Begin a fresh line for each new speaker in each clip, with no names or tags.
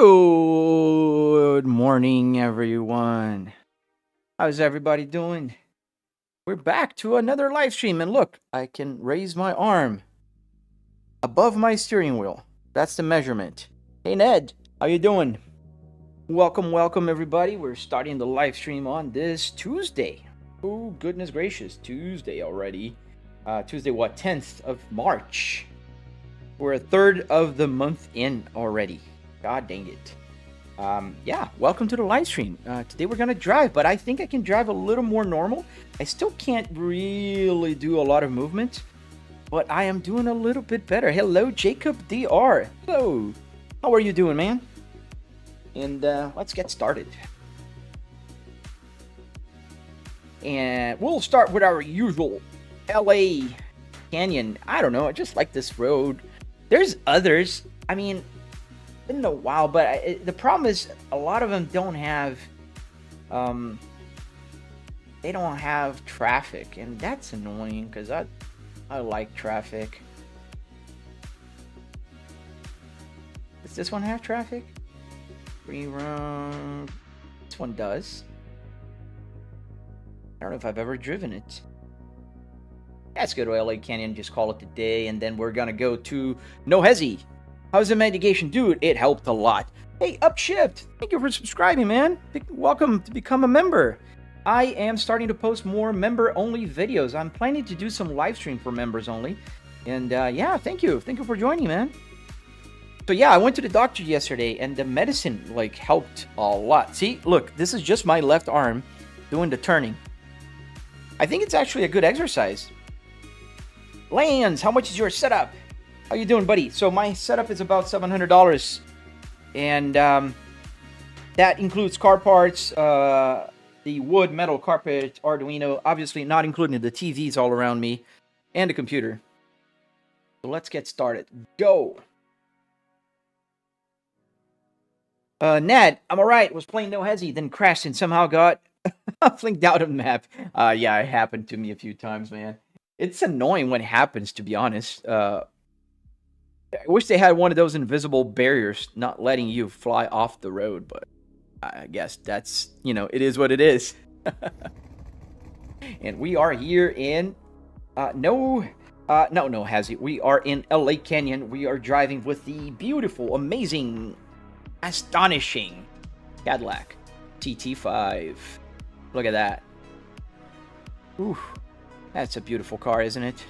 Good morning, everyone. How's everybody doing? We're back to another live stream, and look, I can raise my arm above my steering wheel. That's the measurement. Hey, Ned, how you doing? Welcome, everybody. We're starting the live stream on this Tuesday. Oh, goodness gracious, Tuesday already. Tuesday, what, 10th of March. We're a third of the month in already. God dang it. Yeah, welcome to the live stream. Today we're gonna drive, but I think I can drive a little more normal. I still can't really do a lot of movement, but I am doing a little bit better. Hello, Jacob DR. Hello. How are you doing, man? And let's get started. And we'll start with our usual LA Canyon. I don't know, I just like this road. There's others. I mean, been a while, but the problem is a lot of them don't have they don't have traffic, and that's annoying because I like traffic. Does this one have traffic? Free roam. This one does. I don't know if I've ever driven it. Let's go to LA Canyon, just call it a day, and then we're gonna go to NoHesi. How's the medication? Dude, it helped a lot. Hey, Upshift, thank you for subscribing, man. Welcome to become a member. I am starting to post more member-only videos. I'm planning to do some live stream for members only. And yeah, thank you. Thank you for joining, man. So yeah, I went to the doctor yesterday, and the medicine, like, helped a lot. See, look, this is just my left arm doing the turning. I think it's actually a good exercise. Lance, how much is your setup? How you doing, buddy? So my setup is about $700, and that includes car parts, the wood, metal, carpet, Arduino, obviously not including the TVs all around me, and the computer. So let's get started. Go! Ned, I'm alright. Was playing NoHesi, then crashed and somehow got flinked out of the map. Yeah, it happened to me a few times, man. It's annoying when it happens, to be honest. I wish they had one of those invisible barriers not letting you fly off the road, but I guess that's, you know, it is what it is. And we are here in NoHesi. We are in LA Canyon. We are driving with the beautiful, amazing, astonishing Cadillac TT5. Look at that. Ooh, that's a beautiful car, isn't it?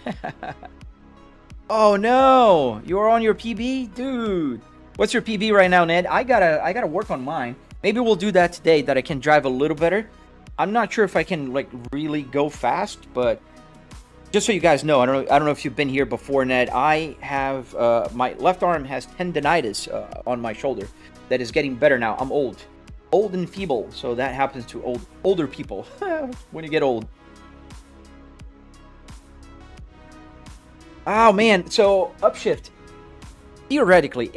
Oh no! You're on your PB? Dude! What's your PB right now, Ned? I gotta work on mine. Maybe we'll do that today, that I can drive a little better. I'm not sure if I can, like, really go fast, but just so you guys know, I don't know if you've been here before, Ned. I have my left arm has tendinitis on my shoulder. That is getting better now. I'm old and feeble, so that happens to older people when you get old. Oh man, so Upshift. Theoretically,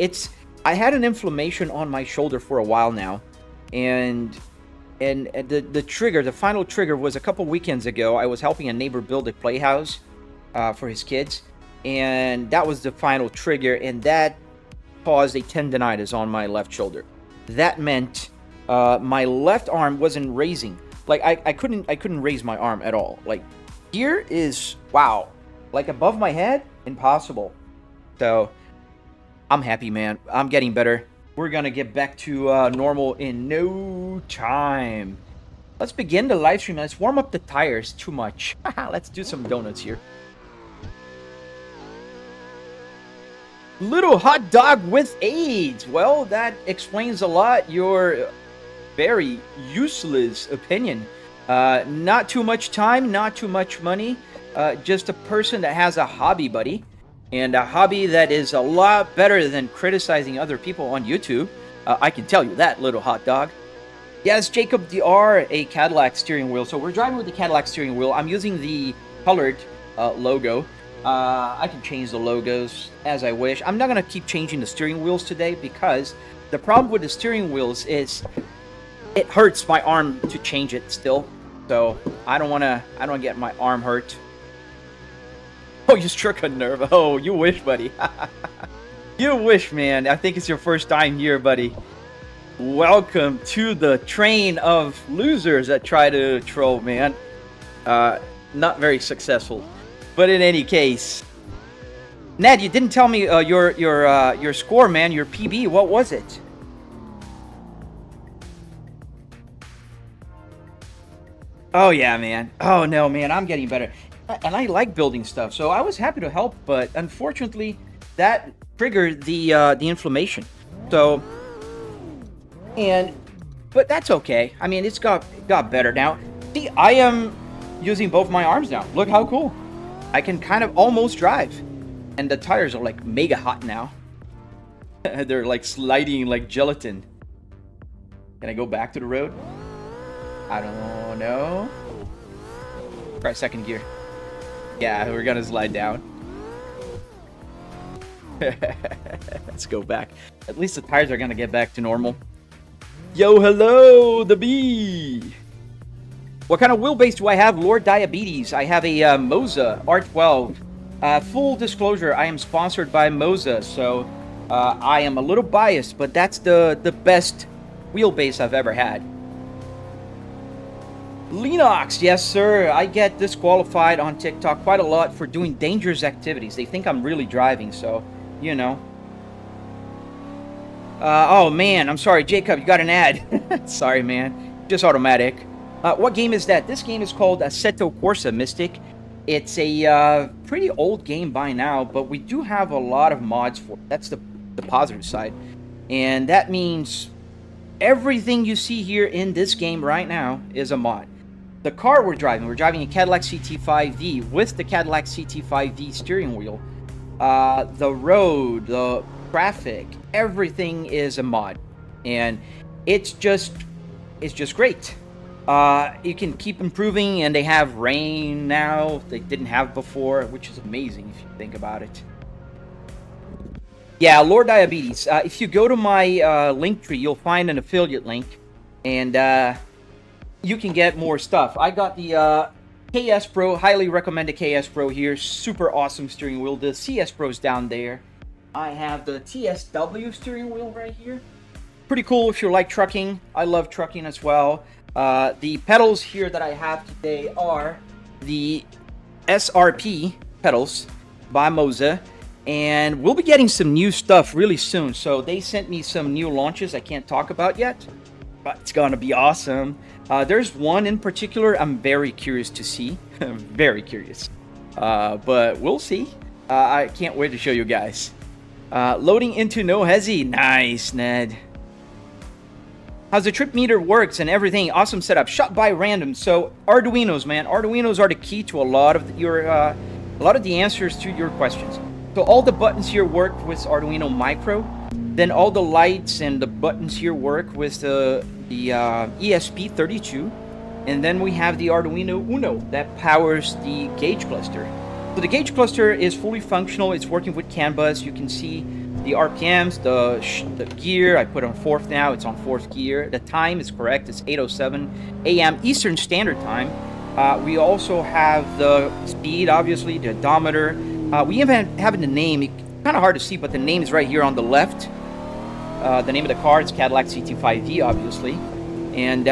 I had an inflammation on my shoulder for a while now, and the trigger, the final trigger was a couple weekends ago. I was helping a neighbor build a playhouse for his kids, and that was the final trigger, and that caused a tendinitis on my left shoulder. That meant my left arm wasn't raising. Like I couldn't raise my arm at all. Like here is wow. Like above my head, impossible. So I'm happy, man. I'm getting better. We're gonna get back to normal in no time. Let's begin the live stream. Let's warm up the tires. Too much. Let's do some donuts here. Little hot dog with AIDS. Well, that explains a lot. Your very useless opinion. Not too much time, not too much money. Just a person that has a hobby, buddy. And a hobby that is a lot better than criticizing other people on YouTube. I can tell you that, little hot dog. Yes, Jacob DR, a Cadillac steering wheel. So we're driving with the Cadillac steering wheel. I'm using the colored logo. I can change the logos as I wish. I'm not going to keep changing the steering wheels today because the problem with the steering wheels is it hurts my arm to change it still. So I don't want to get my arm hurt. Oh, you struck a nerve. Oh, you wish, buddy. You wish, man. I think it's your first time here, buddy. Welcome to the train of losers that try to troll, man. Not very successful. But in any case, Ned, you didn't tell me your score, man. Your PB. What was it? Oh yeah, man. Oh no, man. I'm getting better, and I like building stuff, so I was happy to help. But unfortunately, that triggered the inflammation. So, but that's okay. I mean, it's got better now. See, I am using both my arms now. Look how cool. I can kind of almost drive. And the tires are like mega hot now. They're like sliding like gelatin. Can I go back to the road? I don't know. Try second gear. Yeah, we're gonna slide down. Let's go back. At least the tires are gonna get back to normal. Yo, hello, the bee. What kind of wheelbase do I have? Lord Diabetes. I have a Moza R12. Full disclosure, I am sponsored by MOSA, so I am a little biased, but that's the best wheelbase I've ever had. Linux, yes sir. I get disqualified on TikTok quite a lot for doing dangerous activities. They think I'm really driving, so, you know. Oh man, I'm sorry, Jacob, you got an ad. Sorry, man. Just automatic. What game is that? This game is called Assetto Corsa Mystic. It's a pretty old game by now, but we do have a lot of mods for it. That's the positive side. And that means everything you see here in this game right now is a mod. The car we're driving a Cadillac CT5V with the Cadillac CT5V steering wheel. The road, the traffic, everything is a mod. And it's just great. You can keep improving, and they have rain now they didn't have before, which is amazing if you think about it. Yeah, Lord Diabetes. If you go to my Linktree, you'll find an affiliate link, and you can get more stuff. I got the KS Pro, highly recommended KS Pro here. Super awesome steering wheel. The CS Pro's down there. I have the TSW steering wheel right here. Pretty cool if you like trucking. I love trucking as well. The pedals here that I have today are the SRP pedals by MOSA, and we'll be getting some new stuff really soon. So they sent me some new launches I can't talk about yet, but it's gonna be awesome. There's one in particular I'm very curious to see. I'm very curious, but we'll see. I can't wait to show you guys. Loading into NoHesi. Nice, Ned. How's the trip meter works and everything? Awesome setup. Shot by random. So Arduinos, man. Arduinos are the key to a lot of the answers to your questions. So all the buttons here work with Arduino Micro. Then all the lights and the buttons here work with the ESP32. And then we have the Arduino Uno that powers the gauge cluster. So the gauge cluster is fully functional. It's working with CAN bus. You can see the RPMs, the gear. I put on 4th now. It's on 4th gear. The time is correct. It's 8:07 a.m. Eastern Standard Time. We also have the speed, obviously, the odometer. We even have the name. It's kind of hard to see, but the name is right here on the left. The name of the car is Cadillac CT5V, obviously. And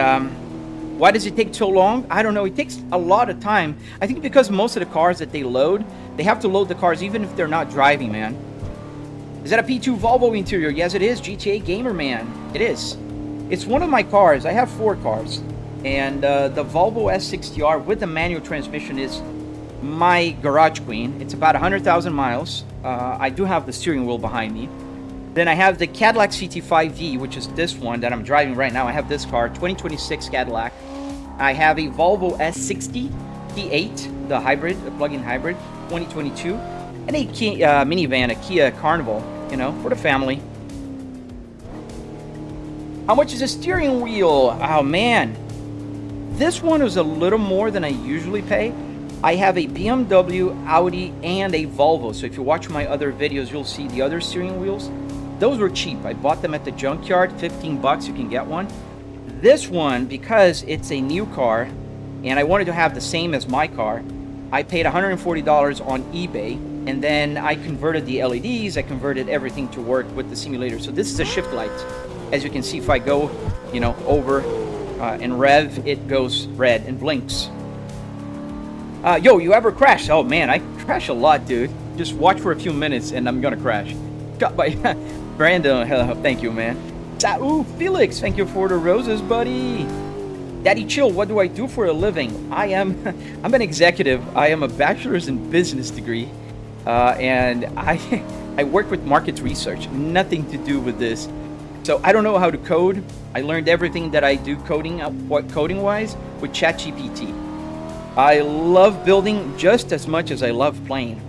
why does it take so long? I don't know. It takes a lot of time. I think because most of the cars that they load, they have to load the cars even if they're not driving, man. Is that a P2 Volvo interior? Yes, it is. GTA Gamer, man. It is. It's one of my cars. I have 4 cars. And the Volvo S60R with the manual transmission is my garage queen. It's about 100,000 miles. I do have the steering wheel behind me. Then I have the Cadillac CT5V, which is this one that I'm driving right now. I have this car, 2026 Cadillac. I have a Volvo S60 T8, the hybrid, the plug-in hybrid, 2022. And a minivan, a Kia Carnival, you know, for the family. How much is a steering wheel? Oh, man. This one is a little more than I usually pay. I have a BMW, Audi, and a Volvo. So if you watch my other videos, you'll see the other steering wheels. Those were cheap. I bought them at the junkyard, 15 bucks, you can get one. This one, because it's a new car, and I wanted to have the same as my car, I paid $140 on eBay, and then I converted the LEDs, I converted everything to work with the simulator. So this is a shift light, As you can see, if I go, you know, over and rev, it goes red and blinks. Yo, you ever crash? Oh man, I crash a lot, dude. Just watch for a few minutes and I'm gonna crash. Got by Brandon, hello, thank you, man. Ooh, Felix, thank you for the roses, buddy. Daddy Chill, what do I do for a living? I'm an executive. I am a bachelor's in business degree, and I work with market research. Nothing to do with this. So I don't know how to code. I learned everything that I do coding-wise with ChatGPT. I love building just as much as I love playing.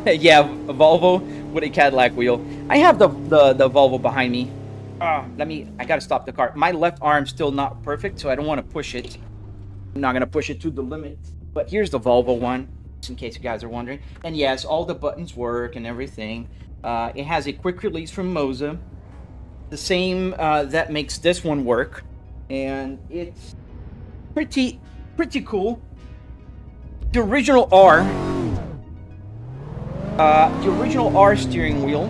Yeah, a Volvo with a Cadillac wheel. I have the Volvo behind me. I gotta stop the car. My left arm's still not perfect, so I don't want to push it. I'm not gonna push it to the limit. But here's the Volvo one, just in case you guys are wondering. And yes, all the buttons work and everything. It has a quick release from MOSA, the same that makes this one work, and it's pretty cool. The original R steering wheel,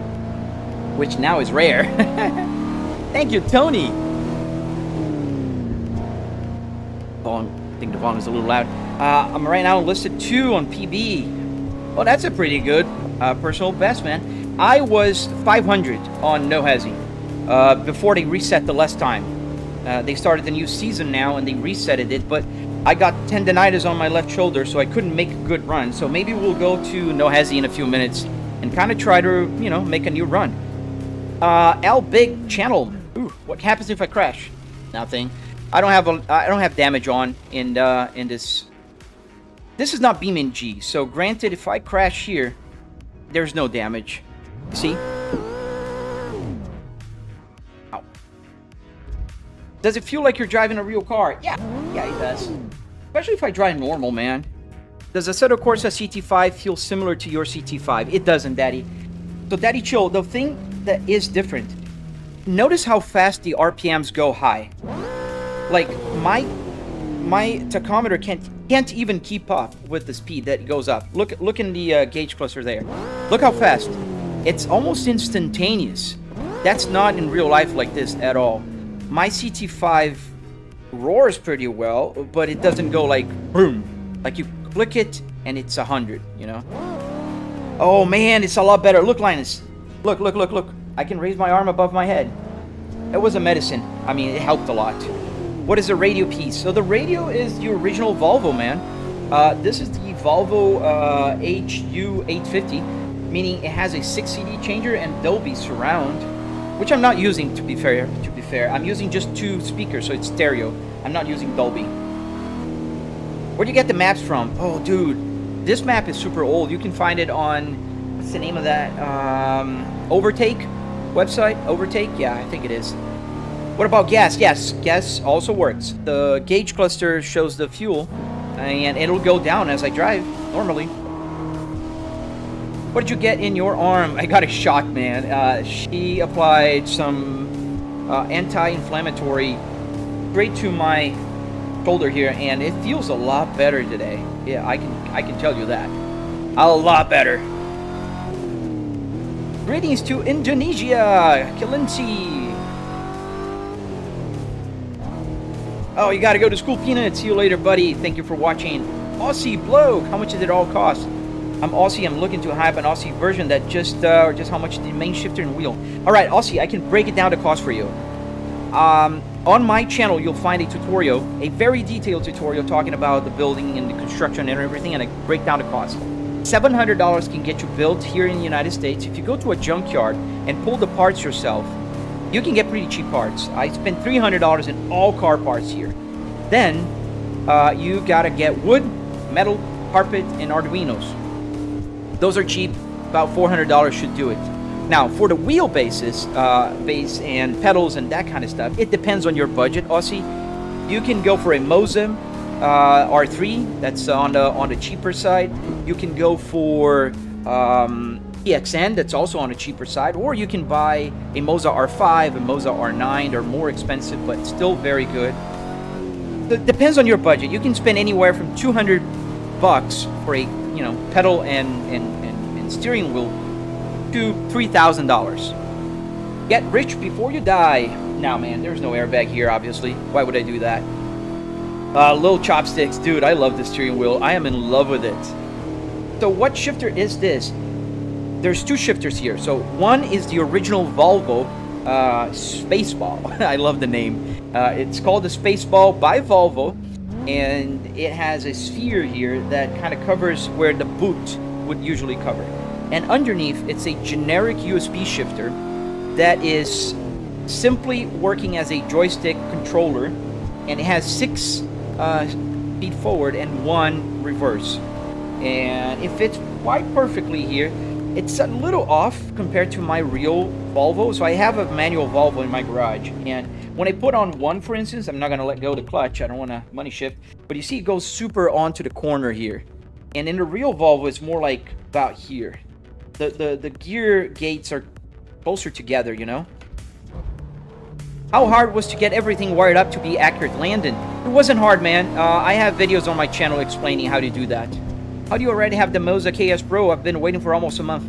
which now is rare. Thank you, Tony. I think the volume is a little loud. I'm right now listed 2 on PB. Oh, that's a pretty good personal best, man. I was 500 on NoHesi before they reset the last time. They started the new season now and they resetted it, but I got tendinitis on my left shoulder, so I couldn't make a good run. So maybe we'll go to NoHesi in a few minutes and kind of try to, you know, make a new run. L Big Channel. Ooh, what happens if I crash? Nothing. I don't have damage on in this. This is not Beam G. So granted, if I crash here, there's no damage. See? Ow. Does it feel like you're driving a real car? Yeah, it does. Especially if I drive normal, man. Does the Assetto Corsa CT5 feel similar to your CT5? It doesn't, Daddy. So, Daddy Chill, the thing that is different, notice how fast the RPMs go high. Like, my tachometer can't even keep up with the speed that goes up. Look in the gauge cluster there. Look how fast. It's almost instantaneous. That's not in real life like this at all. My CT5 roars pretty well, but it doesn't go like boom. Like you click it and it's 100, you know? Oh man, it's a lot better. Look, Linus. Look. I can raise my arm above my head. It was a medicine. I mean, it helped a lot. What is a radio piece? So the radio is the original Volvo, man. This is the Volvo HU850, meaning it has a 6 CD changer and Dolby surround, which I'm not using, to be fair. I'm using just 2 speakers, so it's stereo. I'm not using Dolby. Where do you get the maps from? Oh, dude, this map is super old. You can find it on, what's the name of that? Overtake website? Overtake? Yeah, I think it is. What about gas? Yes, gas also works. The gauge cluster shows the fuel, and it'll go down as I drive, normally. What did you get in your arm? I got a shot, man. She applied some anti-inflammatory straight to my shoulder here, and it feels a lot better today. Yeah, I can tell you that. A lot better. Greetings to Indonesia, Kilinci. Oh, you gotta go to school, Peanut. See you later, buddy. Thank you for watching. Aussie Bloke, how much did it all cost? I'm Aussie. I'm looking to hype an Aussie version that just how much the main shifter and wheel. All right, Aussie, I can break it down to cost for you. On my channel, you'll find a tutorial, a very detailed tutorial talking about the building and the construction and everything, and I break down the cost. $700 can get you built here in the United States. If you go to a junkyard and pull the parts yourself, you can get pretty cheap parts. I spent $300 in all car parts here. Then, you gotta get wood, metal, carpet, and arduinos. Those are cheap. About $400 should do it. Now, for the wheelbases, base and pedals and that kind of stuff, it depends on your budget, Aussie. You can go for a MOSA R3, that's on the cheaper side. You can go for EXN, that's also on the cheaper side, or you can buy a Moza R5, a Moza R9. They're more expensive, but still very good. It depends on your budget. You can spend anywhere from $200 for a pedal and steering wheel to $3,000. Get rich before you die. Now, man, there's no airbag here, obviously. Why would I do that? Little chopsticks. Dude, I love the steering wheel. I am in love with it. So what shifter is this? There's two shifters here. So one is the original Volvo Spaceball. I love the name. It's called the Spaceball by Volvo. And it has a sphere here that kind of covers where the boot would usually cover. And underneath, it's a generic USB shifter that is simply working as a joystick controller. And it has 6 speed forward and 1 reverse. And it fits quite perfectly here. It's a little off compared to my real Volvo. So I have a manual Volvo in my garage. And when I put on 1, for instance, I'm not going to let go of the clutch. I don't want to money shift. But you see it goes super onto the corner here. And in the real Volvo, it's more like about here. The gear gates are closer together, you know. How hard was to get everything wired up to be accurate, Landon? It wasn't hard, man. I have videos on my channel explaining how to do that. How do you already have the MOSA KS Pro? I've been waiting for almost a month.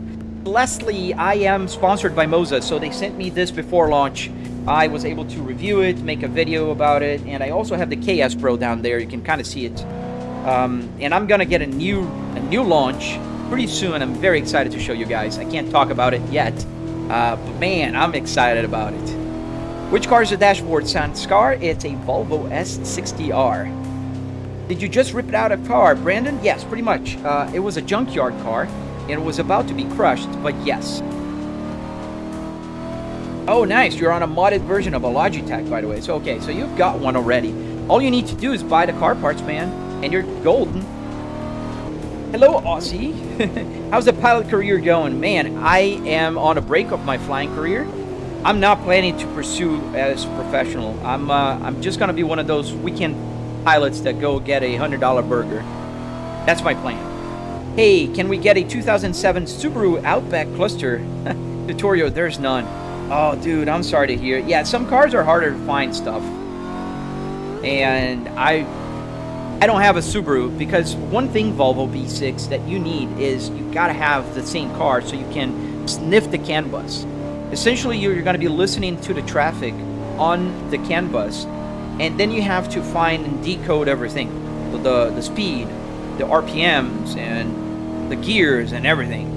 Leslie, I am sponsored by MOSA, so they sent me this before launch. I was able to review it, make a video about it, and I also have the KS Pro down there. You can kind of see it. And I'm gonna get a new launch pretty soon. I'm very excited to show you guys. I can't talk about it yet, but man, I'm excited about it. Which car is the dashboard, Scar? It's a Volvo S60R. Did you just rip it out of a car, Brandon? Yes, pretty much. It was a junkyard car, and it was about to be crushed, but yes. Oh, nice. You're on a modded version of a Logitech, by the way. So, okay, so you've got one already. All you need to do is buy the car parts, man, and you're golden. Hello, Aussie. How's the pilot career going? Man, I am on a break of my flying career. I'm not planning to pursue as professional. I'm just gonna be one of those weekend pilots that go get a $100 burger. That's my plan. Hey, can we get a 2007 Subaru Outback cluster tutorial? There's none. Oh, dude, I'm sorry to hear. Yeah, some cars are harder to find stuff. And I don't have a Subaru because one thing Volvo V6 that you need is you gotta have the same car so you can sniff the CAN bus. Essentially, you're going to be listening to the traffic on the CAN bus, and then you have to find and decode everything. The speed, the RPMs, and the gears, and everything.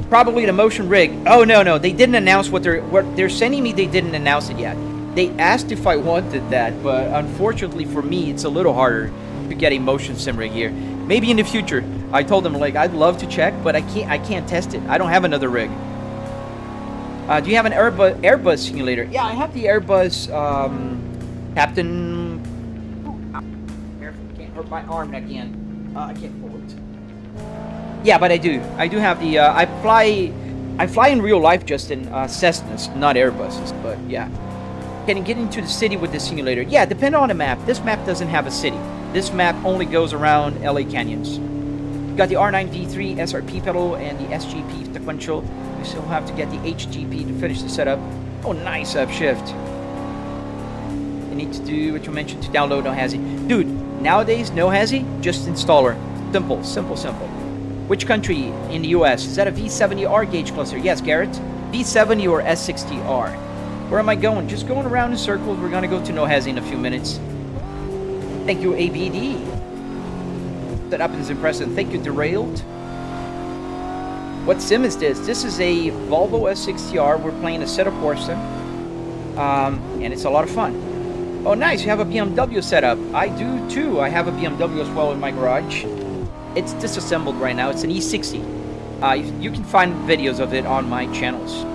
Probably the motion rig. Oh, no, they didn't announce what they're sending me. They didn't announce it yet. They asked if I wanted that, but unfortunately for me, it's a little harder to get a motion sim rig here. Maybe in the future. I told them, like, I'd love to check, but I can't test it. I don't have another rig. Do you have an Airbus simulator? Yeah, I have the Airbus Captain. Can't hurt my arm again. I can't pull it. Yeah, but I do. I do have the. I fly in real life just in Cessnas, not Airbuses. But yeah, can you get into the city with the simulator? Yeah, depending on the map. This map doesn't have a city. This map only goes around LA canyons. Got the R9 V3 SRP pedal and the SGP sequential. We still have to get the HGP to finish the setup. Oh, nice upshift. You need to do what you mentioned to download NoHesi. Dude, nowadays, NoHesi, just installer. Simple. Which country in the US? Is that a V70R gauge cluster? Yes, Garrett. V70 or S60R. Where am I going? Just going around in circles. We're going to go to NoHesi in a few minutes. Thank you, ABD. Setup is impressive. Thank you, Derailed. What sim is this? This is a Volvo S60R. We're playing a Setup Corsa. And it's a lot of fun. Oh, nice. You have a BMW setup. I do, too. I have a BMW as well in my garage. It's disassembled right now. It's an E60. You can find videos of it on my channels.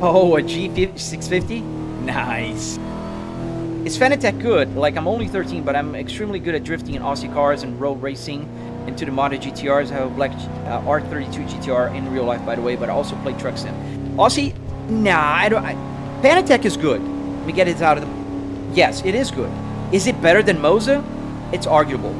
Oh, a G650? Nice. Is Fanatec good? Like, I'm only 13, but I'm extremely good at drifting in Aussie cars and road racing into the modded GTRs. I have a black R32 GTR in real life, by the way, but I also play truck sim. Aussie? Nah, I don't. Fanatec is good. Let me get it out of the... Yes, it is good. Is it better than MOSA? It's arguable.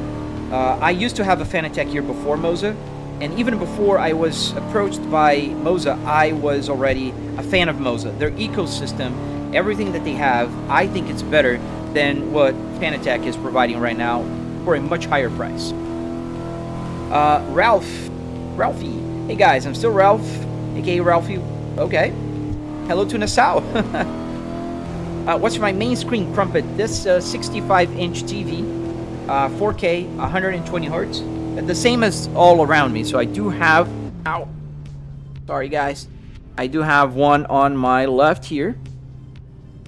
I used to have a Fanatec here before MOSA, and even before I was approached by MOSA, I was already a fan of MOSA. Their ecosystem, everything that they have, I think it's better than what Fanatec is providing right now for a much higher price. Ralphie. Hey guys, I'm still Ralph. aka Ralphie. Okay. Hello to Nassau. What's my main screen crumpet? This 65-inch TV, 4K, 120 hertz. The same as all around me. So I do have. Ow. Sorry, guys. I do have one on my left here.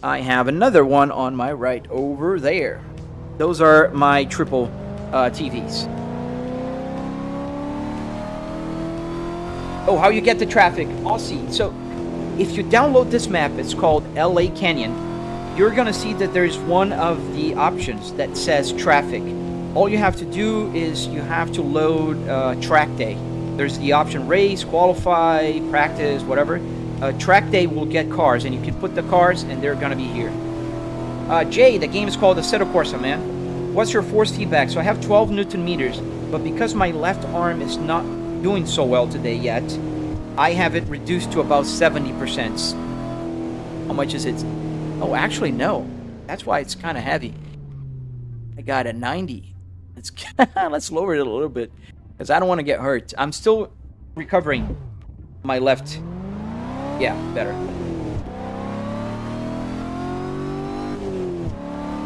I have another one on my right over there. Those are my triple TVs. Oh, how you get the traffic? Aussie. So, if you download this map, it's called LA Canyon. You're gonna see that there's one of the options that says traffic. All you have to do is you have to load track day. There's the option race, qualify, practice, whatever. Track day will get cars, and you can put the cars, and they're gonna be here. Jay, the game is called Assetto Corsa, man. What's your force feedback? So I have 12 Newton meters, but because my left arm is not doing so well today yet, I have it reduced to about 70%. How much is it? Oh, actually, no. That's why it's kind of heavy. I got a 90. Let's lower it a little bit, because I don't want to get hurt. I'm still recovering my left. Yeah, better.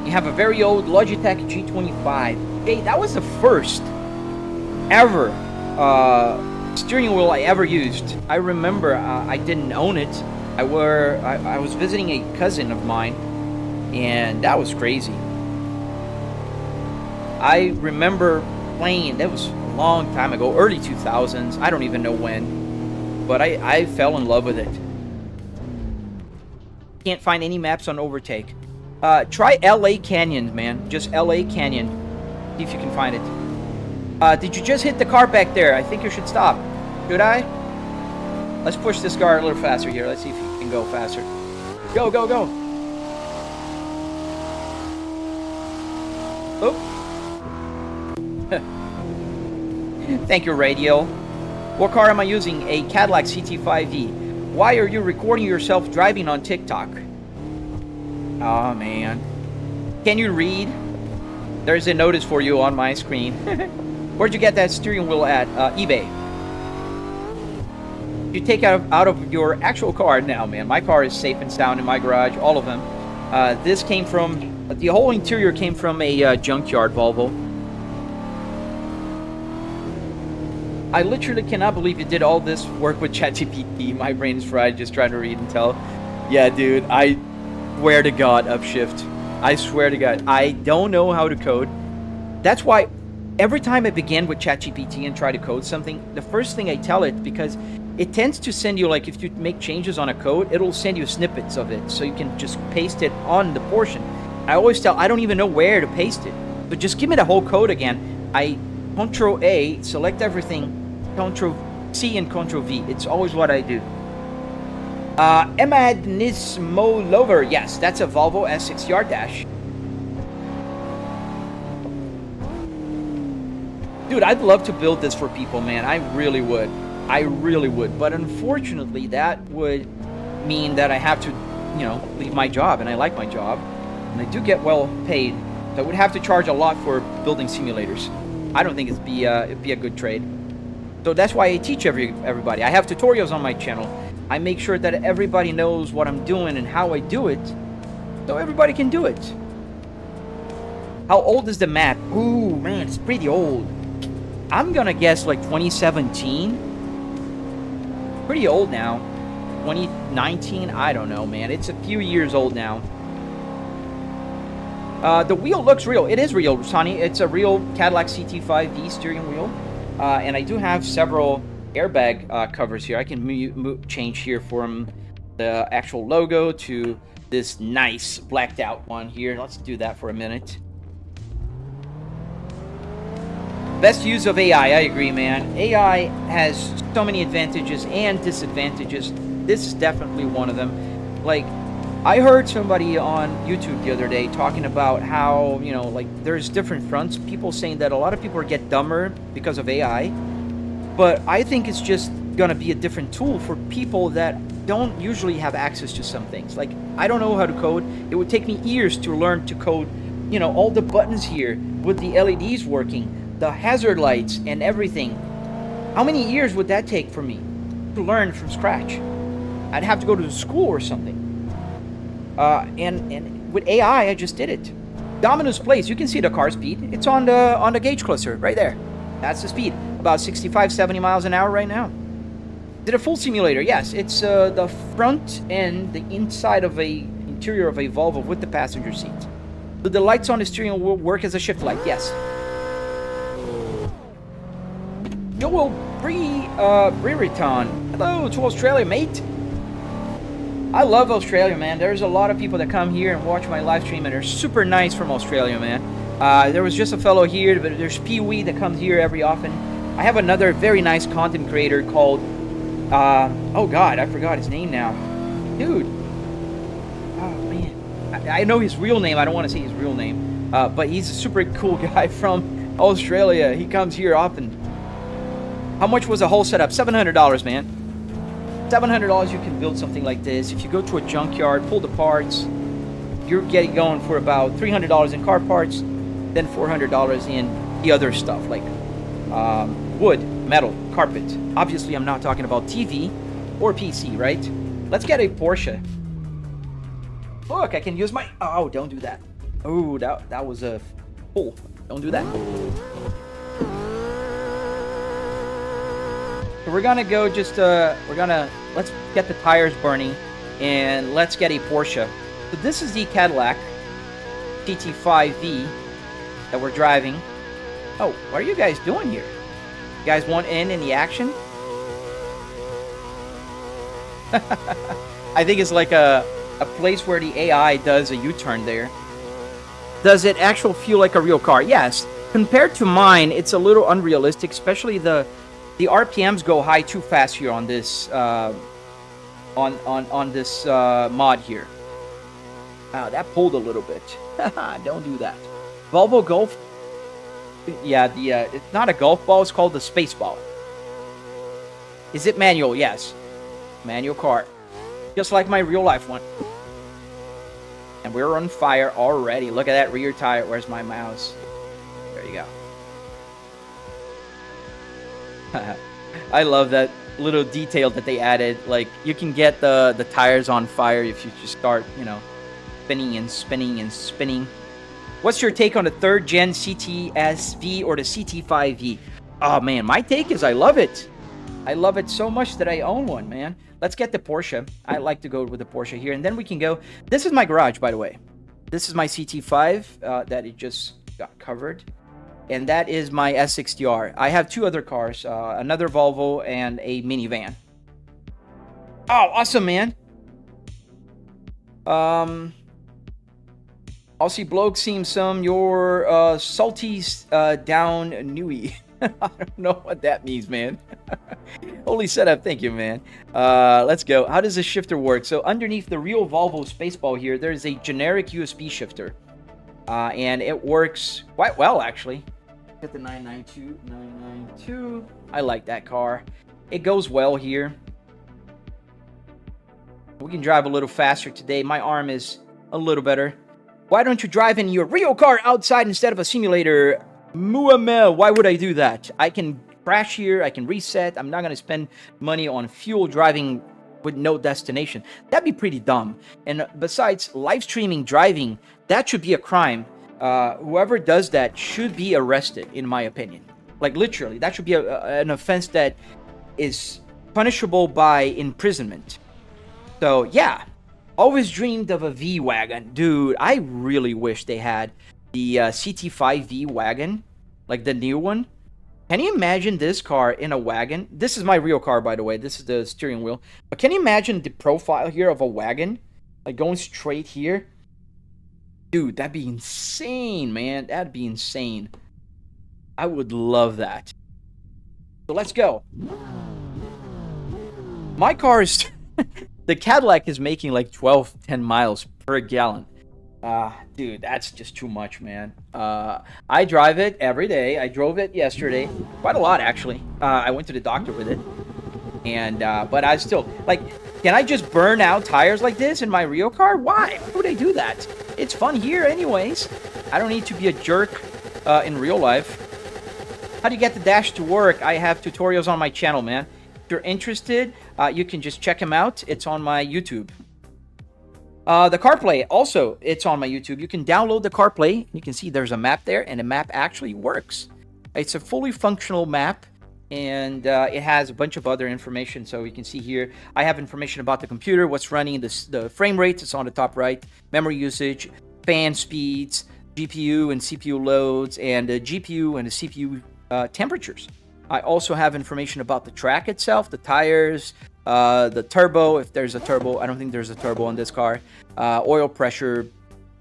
You have a very old Logitech G25. Hey, that was the first ever steering wheel I ever used. I remember I didn't own it. I was visiting a cousin of mine, and that was crazy. I remember playing. That was a long time ago, early 2000s. I don't even know when, but I fell in love with it. Can't find any maps on Overtake. Try LA Canyon, man. Just LA Canyon. See if you can find it. Did you just hit the car back there? I think you should stop. Should I? Let's push this car a little faster here. Let's see if you can go faster. Go, go, go. Oh. Thank you, Radio. What car am I using? A Cadillac CT5V. Why are you recording yourself driving on TikTok? Oh, man. Can you read? There's a notice for you on my screen. Where'd you get that steering wheel at? eBay. You take out of your actual car now, man. My car is safe and sound in my garage, all of them. This came from, the whole interior came from a junkyard Volvo. I literally cannot believe you did all this work with ChatGPT. My brain is fried just trying to read and tell. Yeah, dude, I swear to God, Upshift. I swear to God, I don't know how to code. That's why every time I begin with ChatGPT and try to code something, the first thing I tell it, because it tends to send you, like, if you make changes on a code, it'll send you snippets of it, so you can just paste it on the portion. I always tell, I don't even know where to paste it, but just give me the whole code again. I Control A, select everything, Control C and Control V. It's always what I do. Emad Nismo Lover. Yes, that's a Volvo S6 Yard Dash. Dude, I'd love to build this for people, man. I really would. I really would. But unfortunately, that would mean that I have to, you know, leave my job. And I like my job. And I do get well paid. So I would have to charge a lot for building simulators. I don't think it'd be a good trade. So that's why I teach everybody. I have tutorials on my channel. I make sure that everybody knows what I'm doing and how I do it, so everybody can do it. How old is the map? Ooh, man, it's pretty old. I'm gonna guess like 2017. Pretty old now. 2019, I don't know, man. It's a few years old now. The wheel looks real. It is real, Sonny. It's a real Cadillac CT5V steering wheel. And I do have several airbag covers here. I can change here from the actual logo to this nice blacked out one here. Let's do that for a minute. Best use of AI, I agree, man. AI has so many advantages and disadvantages. This is definitely one of them. Like, I heard somebody on YouTube the other day talking about how, you know, like, there's different fronts. People saying that a lot of people get dumber because of AI. But I think it's just going to be a different tool for people that don't usually have access to some things. Like, I don't know how to code. It would take me years to learn to code, you know, all the buttons here with the LEDs working, the hazard lights and everything. How many years would that take for me? to learn from scratch. I'd have to go to school or something. And with AI, I just did it. Domino's Place, you can see the car speed. It's on the gauge cluster right there. That's the speed. About 65, 70 miles an hour right now. Did a full simulator? Yes, it's the front end, the inside of a interior of a Volvo with the passenger seat. Do the lights on the steering wheel work as a shift light? Yes. Joel Brereton. Hello to Australia, mate. I love Australia, man. There's a lot of people that come here and watch my live stream, and they're super nice from Australia, man. There was just a fellow here, but there's Pee-wee that comes here every often. I have another very nice content creator called, oh god, I forgot his name now. Dude. Oh, man. I know his real name. I don't want to say his real name. But he's a super cool guy from Australia. He comes here often. How much was the whole setup? $700, man. $700, you can build something like this. If you go to a junkyard, pull the parts, you're getting going for about $300 in car parts, then $400 in the other stuff, like wood, metal, carpet. Obviously, I'm not talking about TV or PC, right? Let's get a Porsche. Look, I can use my... Oh, don't do that. Oh, that was a... pull. Don't do that. So we're gonna go just, let's get the tires burning, and let's get a Porsche. So this is the Cadillac GT5V that we're driving. Oh, what are you guys doing here? You guys want in the action? I think it's like a place where the AI does a U-turn there. Does it actually feel like a real car? Yes. Compared to mine, it's a little unrealistic, especially the RPMs go high too fast here on this on this mod here. That pulled a little bit. Don't do that. Volvo Golf. Yeah, it's not a golf ball. It's called the space ball. Is it manual? Yes, manual car, just like my real life one. And we're on fire already. Look at that rear tire. Where's my mouse? There you go. I love that little detail that they added. Like, you can get the tires on fire if you just start, you know, spinning and spinning and spinning. What's your take on the 3rd gen CTSV or the CT5V? Oh man, my take is I love it. I love it so much that I own one, man. Let's get the Porsche. I like to go with the Porsche here, and then we can go. This is my garage, by the way. This is my CT5 that it just got covered. And that is my S60R. I have 2 other cars, another Volvo and a minivan. Oh, awesome, man. I'll see bloke seem some your salty down newy. I don't know what that means, man. Holy setup, thank you, man. Let's go. How does the shifter work? So underneath the real Volvo Spaceball here, there's a generic USB shifter. And it works quite well, actually. Get the 992. I like that car. It goes well here. We can drive a little faster today. My arm is a little better. Why don't you drive in your real car outside instead of a simulator? Muamel, why would I do that? I can crash here. I can reset. I'm not going to spend money on fuel driving with no destination. That'd be pretty dumb. And besides, live streaming driving, that should be a crime. Whoever does that should be arrested, in my opinion. Like, literally, that should be an offense that is punishable by imprisonment. So, yeah. Always dreamed of a V-Wagon. Dude, I really wish they had the CT5V wagon. Like, the new one. Can you imagine this car in a wagon? This is my real car, by the way. This is the steering wheel. But can you imagine the profile here of a wagon? Like, going straight here? Dude, that'd be insane, man. That'd be insane. I would love that. So let's go. My car is... the Cadillac is making like 10 miles per gallon. Dude, that's just too much, man. I drive it every day. I drove it yesterday. Quite a lot, actually. I went to the doctor with it. And, but I still... Like, can I just burn out tires like this in my real car? Why? Why would I do that? It's fun here anyways. I don't need to be a jerk in real life. How do you get the dash to work? I have tutorials on my channel, man. If you're interested, you can just check him out. It's on my YouTube. The CarPlay, also, it's on my YouTube. You can download the CarPlay. You can see there's a map there, and the map actually works. It's a fully functional map, and it has a bunch of other information. So you can see here, I have information about the computer, what's running, the frame rates, it's on the top right, memory usage, fan speeds, GPU and CPU loads, and the GPU and the CPU temperatures. I also have information about the track itself, the tires, the turbo, if there's a turbo. I don't think there's a turbo on this car. Oil pressure,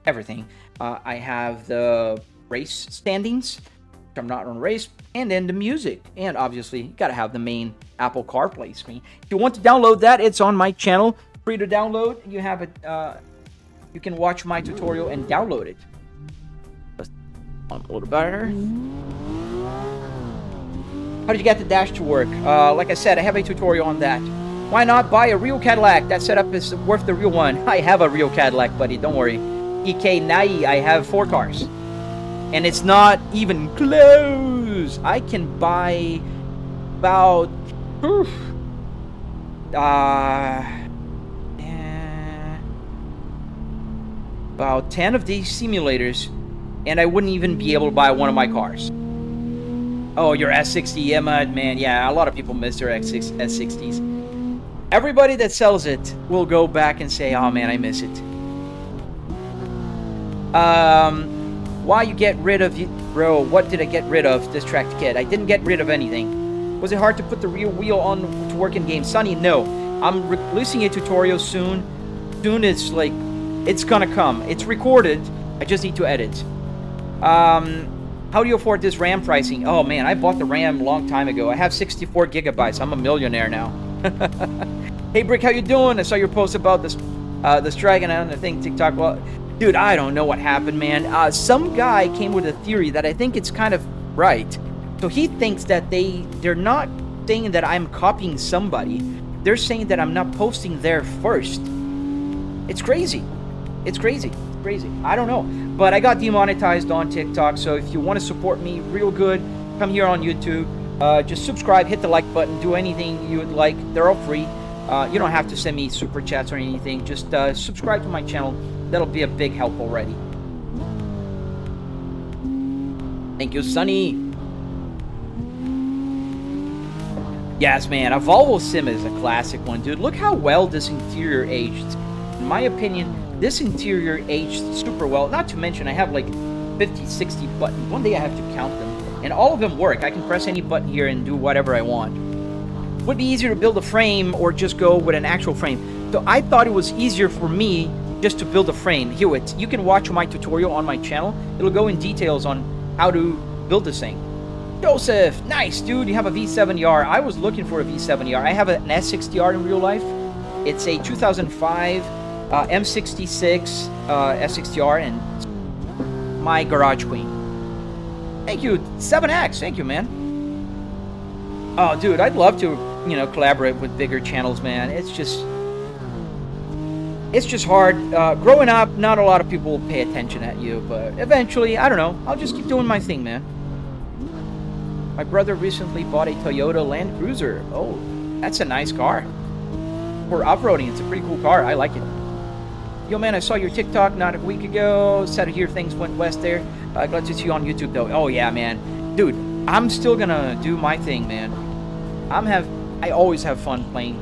everything. I have the race standings, which I'm not on race, and then the music. And obviously, you gotta have the main Apple CarPlay screen. If you want to download that, it's on my channel. Free to download. You have it. You can watch my tutorial and download it. A little better. How did you get the dash to work? Like I said, I have a tutorial on that. Why not buy a real Cadillac? That setup is worth the real one. I have a real Cadillac, buddy. Don't worry. EK9, I have 4 cars. And it's not even close. I can buy about... about 10 of these simulators, and I wouldn't even be able to buy one of my cars. Oh, your S60 Emma, man, yeah, a lot of people miss their S60s. Everybody that sells it will go back and say, oh man, I miss it. Why you get rid of it? Bro, what did I get rid of? Distract Kid. I didn't get rid of anything. Was it hard to put the real wheel on to work in game? Sonny, no. I'm releasing a tutorial soon. Soon it's like, it's gonna come. It's recorded. I just need to edit. How do you afford this RAM pricing? Oh man, I bought the RAM a long time ago. I have 64 gigabytes. I'm a millionaire now. Hey Brick, how you doing? I saw your post about this strike and I think TikTok. Well, dude, I don't know what happened, man. Some guy came with a theory that I think it's kind of right. So he thinks that they're not saying that I'm copying somebody. They're saying that I'm not posting there first. It's crazy. It's crazy. It's crazy. I don't know. But I got demonetized on TikTok, so if you want to support me real good, come here on YouTube. Just subscribe, hit the like button, do anything you would like. They're all free. You don't have to send me super chats or anything. Just subscribe to my channel. That'll be a big help already. Thank you, Sonny. Yes, man. A Volvo Sim is a classic one, dude. Look how well this interior aged. In my opinion, this interior aged super well. Not to mention, I have like 50, 60 buttons. One day I have to count them. And all of them work. I can press any button here and do whatever I want. Would be easier to build a frame or just go with an actual frame. So I thought it was easier for me just to build a frame. Here, you can watch my tutorial on my channel. It'll go in details on how to build this thing. Joseph, nice, dude. You have a V70R. I was looking for a V70R. I have an S60R in real life. It's a 2005 M66 S60R and my garage queen. Thank you, 7X. Thank you, man. Oh, dude, I'd love to, collaborate with bigger channels, man. It's just hard. Growing up, not a lot of people will pay attention at you, but eventually, I don't know. I'll just keep doing my thing, man. My brother recently bought a Toyota Land Cruiser. Oh, that's a nice car. For off-roading, it's a pretty cool car. I like it. Yo, man, I saw your TikTok not a week ago. Sad to hear things went west there. Glad to see you on YouTube, though. Oh, yeah, man. Dude, I'm still gonna do my thing, man. I always have fun playing.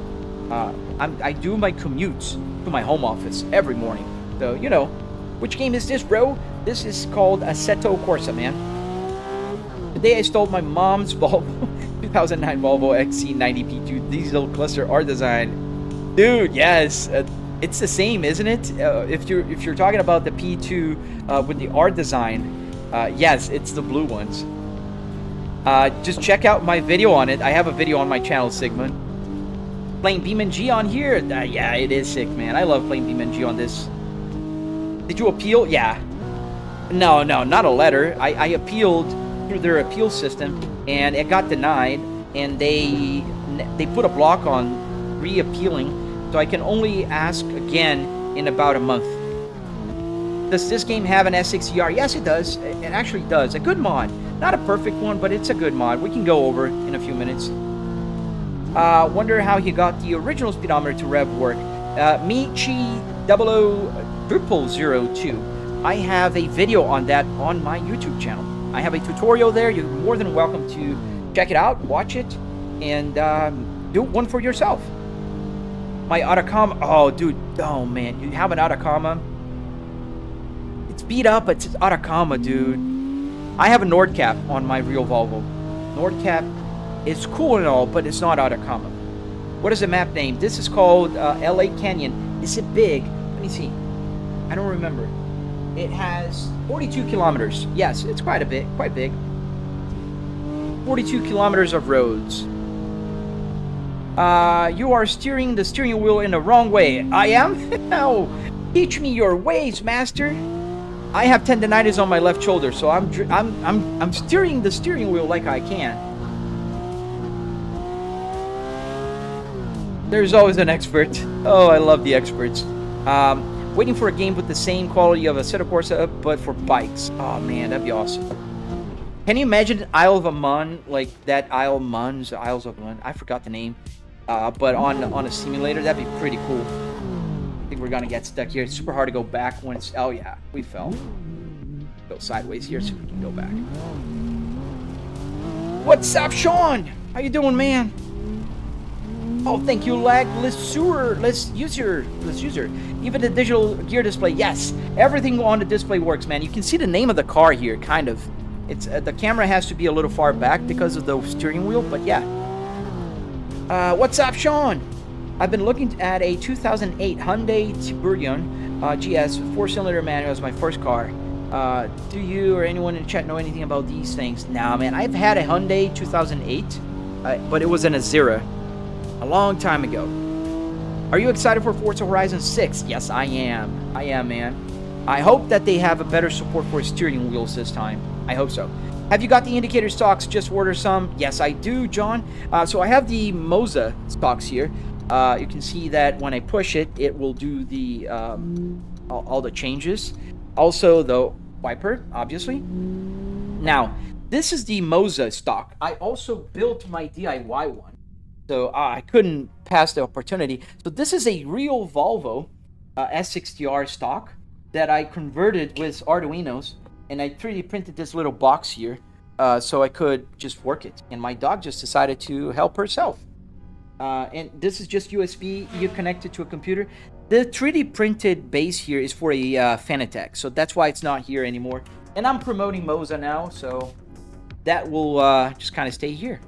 I do my commutes to my home office every morning. So, which game is this, bro? This is called Assetto Corsa, man. Today I stole my mom's Volvo 2009 Volvo XC90 P2 diesel cluster R design. Dude, yes, it's the same, isn't it? If you're talking about the P2 with the R design, yes, it's the blue ones. Just check out my video on it. I have a video on my channel, Sigmund. Playing BeamNG on here? Yeah, it is sick, man. I love playing BeamNG on this. Did you appeal? Yeah. No, not a letter. I appealed through their appeal system, and it got denied, and they put a block on re-appealing, so I can only ask again in about a month. Does this game have an S60R? Yes, it does. It actually does. A good mod. Not a perfect one, but it's a good mod. We can go over in a few minutes. Wonder how he got the original speedometer to rev work. Michi 000002. I have a video on that on my YouTube channel. I have a tutorial there. You're more than welcome to check it out, watch it, and do one for yourself. My Atacama. Oh, dude. Oh, man. You have an Atacama? It's beat up, but it's Atacama, dude. I have a Nordcap on my real Volvo. Nordcap is cool and all, but it's not Atacama. What is the map name? This is called LA Canyon. Is it big? Let me see. I don't remember. It has 42 kilometers. Yes, it's quite a bit. Quite big. 42 kilometers of roads. You are steering the steering wheel in the wrong way. I am? No. Teach me your ways, master. I have tendinitis on my left shoulder, so I'm steering the steering wheel like I can. There's always an expert. Oh, I love the experts. Waiting for a game with the same quality of a Assetto Corsa, but for bikes. Oh man, that'd be awesome. Can you imagine Isle of Man, like that Isles of Man? I forgot the name. But on a simulator, that'd be pretty cool. I think we're gonna get stuck here. It's super hard to go back once. Oh yeah, we fell. Go sideways here so we can go back. What's up, Sean? How you doing, man? Oh, thank you, lag. Let's use her. Even the digital gear display. Yes, everything on the display works, man. You can see the name of the car here, kind of. It's the camera has to be a little far back because of the steering wheel, but yeah. What's up, Sean? I've been looking at a 2008 Hyundai Nurburgring GS 4-cylinder manual as my first car. Do you or anyone in chat know anything about these things? Nah, man. I've had a Hyundai 2008, but it was an Azera. A long time ago. Are you excited for Forza Horizon 6? Yes, I am. I am, man. I hope that they have a better support for steering wheels this time. I hope so. Have you got the indicator stalks? Just order some. Yes, I do, John. So I have the MOSA stalks here. You can see that when I push it, it will do the all the changes. Also, the wiper, obviously. Now, this is the MOSA stock. I also built my DIY one. So I couldn't pass the opportunity. So this is a real Volvo S60R stock that I converted with Arduinos, and I 3D printed this little box here so I could just work it. And my dog just decided to help herself. And this is just USB. You connect it to a computer. The 3D printed base here is for a Fanatec, so that's why it's not here anymore. And I'm promoting MOSA now, so that will just kind of stay here.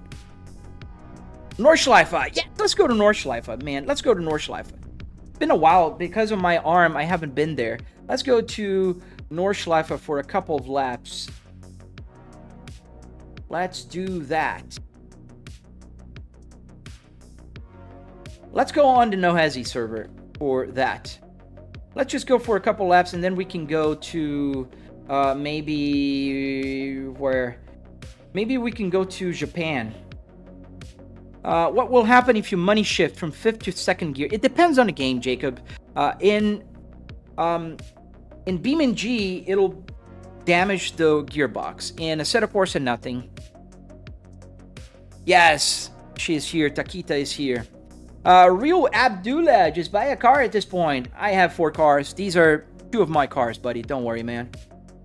Nordschleife, yeah, let's go to Nordschleife, man. Let's go to Nordschleife. It's been a while because of my arm. I haven't been there. Let's go to Nordschleife for a couple of laps. Let's do that. Let's go on to NoHesi server for that. Let's just go for a couple laps and then we can go to maybe where? Maybe we can go to Japan. What will happen if you money shift from 5th to 2nd gear? It depends on the game, Jacob. In BeamNG, it'll damage the gearbox. In Assetto Corsa, nothing. Yes, she is here. Takita is here. Real Abdullah, just buy a car at this point. I have 4 cars. These are 2 of my cars, buddy. Don't worry, man.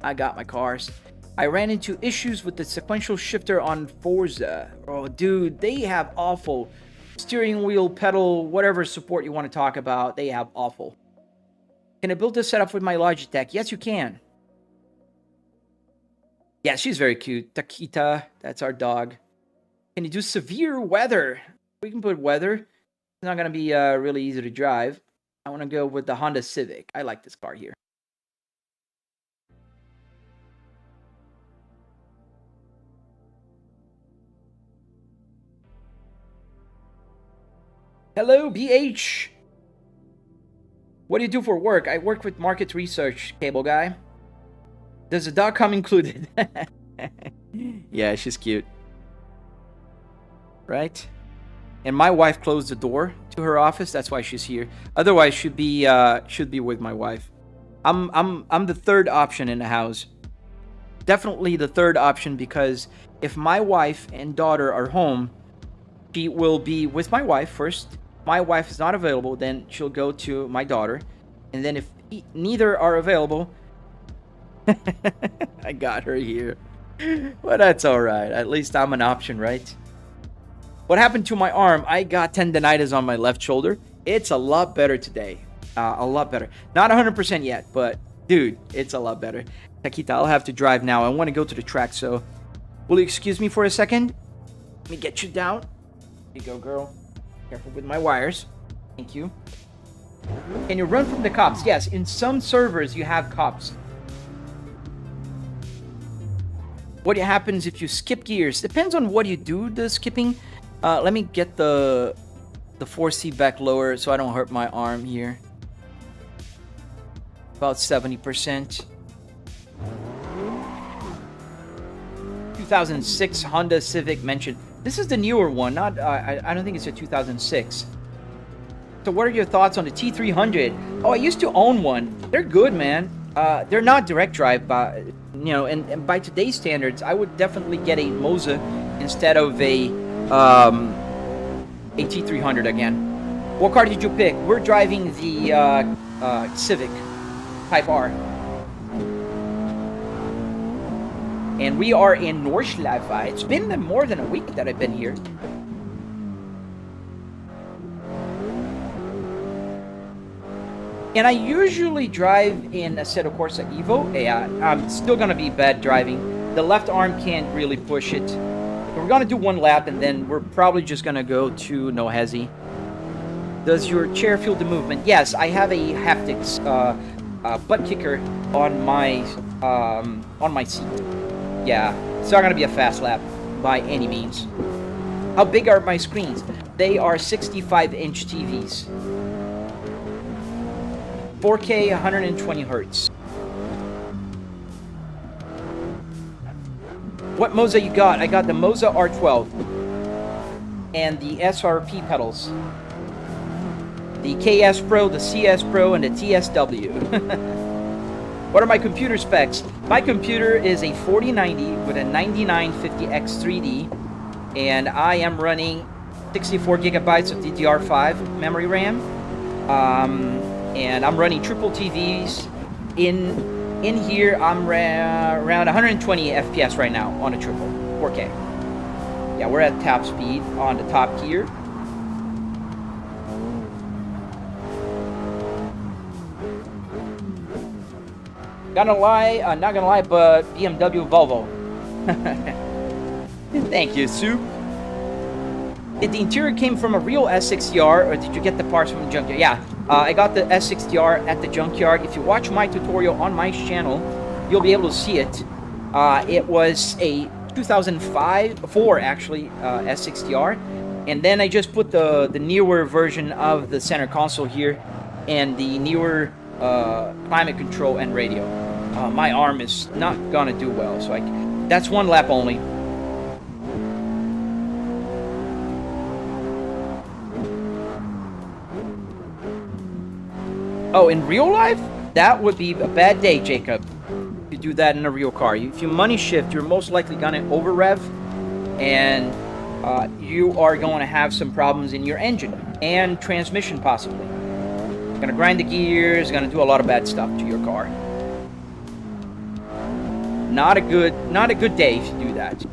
I got my cars. I ran into issues with the sequential shifter on Forza. Oh, dude, they have awful steering wheel, pedal, whatever support you want to talk about. They have awful. Can I build this setup with my Logitech? Yes, you can. Yeah, she's very cute. Takita, that's our dog. Can you do severe weather? We can put weather. It's not going to be really easy to drive. I want to go with the Honda Civic. I like this car here. Hello, BH. What do you do for work? I work with market research, cable guy. Does the dog come included? Yeah, she's cute. Right? And my wife closed the door to her office. That's why she's here. Otherwise, should be with my wife. I'm the third option in the house. Definitely the third option because if my wife and daughter are home, She will be with my wife first. My wife is not available, then she'll go to my daughter. And then if neither are available, I got her here. Well, that's all right. At least I'm an option, right? What happened to my arm? I got tendonitis on my left shoulder. It's a lot better today. A lot better. Not 100% yet, but dude, it's a lot better. Taquita, I'll have to drive now. I want to go to the track, so will you excuse me for a second? Let me get you down. Here you go, girl. Careful with my wires. Thank you. Can you run from the cops? Yes, in some servers you have cops. What happens if you skip gears? Depends on what you do, the skipping. Let me get the 4C back lower so I don't hurt my arm here. About 70%. 2006 Honda Civic mentioned. This is the newer one, not I don't think it's a 2006. So what are your thoughts on the T300? Oh, I used to own one. They're good, man. They're not direct drive, but you know, and by today's standards, I would definitely get a MOSA instead of a T300 again. What car did you pick? We're driving the Civic Type R. And we are in Nordschleife. It's been more than a week that I've been here. And I usually drive in Assetto Corsa Evo. Yeah, I'm still gonna be bad driving. The left arm can't really push it. We're gonna do one lap and then we're probably just gonna go to NoHesi. Does your chair feel the movement? Yes, I have a haptics Buttkicker on my seat. Yeah, it's not gonna be a fast lap by any means. How big are my screens? They are 65-inch TVs. 4K, 120 hertz. What MOSA you got? I got the Moza R12 and the SRP pedals. The KS Pro, the CS Pro, and the TSW. What are my computer specs? My computer is a 4090 with a 9950X 3D, and I am running 64 gigabytes of DDR5 memory RAM. And I'm running triple TVs. In here, I'm around 120 FPS right now on a triple 4K. Yeah, we're at top speed on the top gear. Gonna lie, not gonna lie, but BMW Volvo. Thank you, Soup. Did the interior came from a real S60R, or did you get the parts from the junkyard? Yeah, I got the S60R at the junkyard. If you watch my tutorial on my channel, you'll be able to see it. It was a 2004 actually S60R, and then I just put the newer version of the center console here, and the newer climate control and radio. My arm is not gonna do well, so that's one lap only. Oh, in real life? That would be a bad day, Jacob. If you do that in a real car. If you money shift, you're most likely gonna over rev, and you are going to have some problems in your engine and transmission possibly. Gonna grind the gears, gonna do a lot of bad stuff to your car. Not a good day if you do that.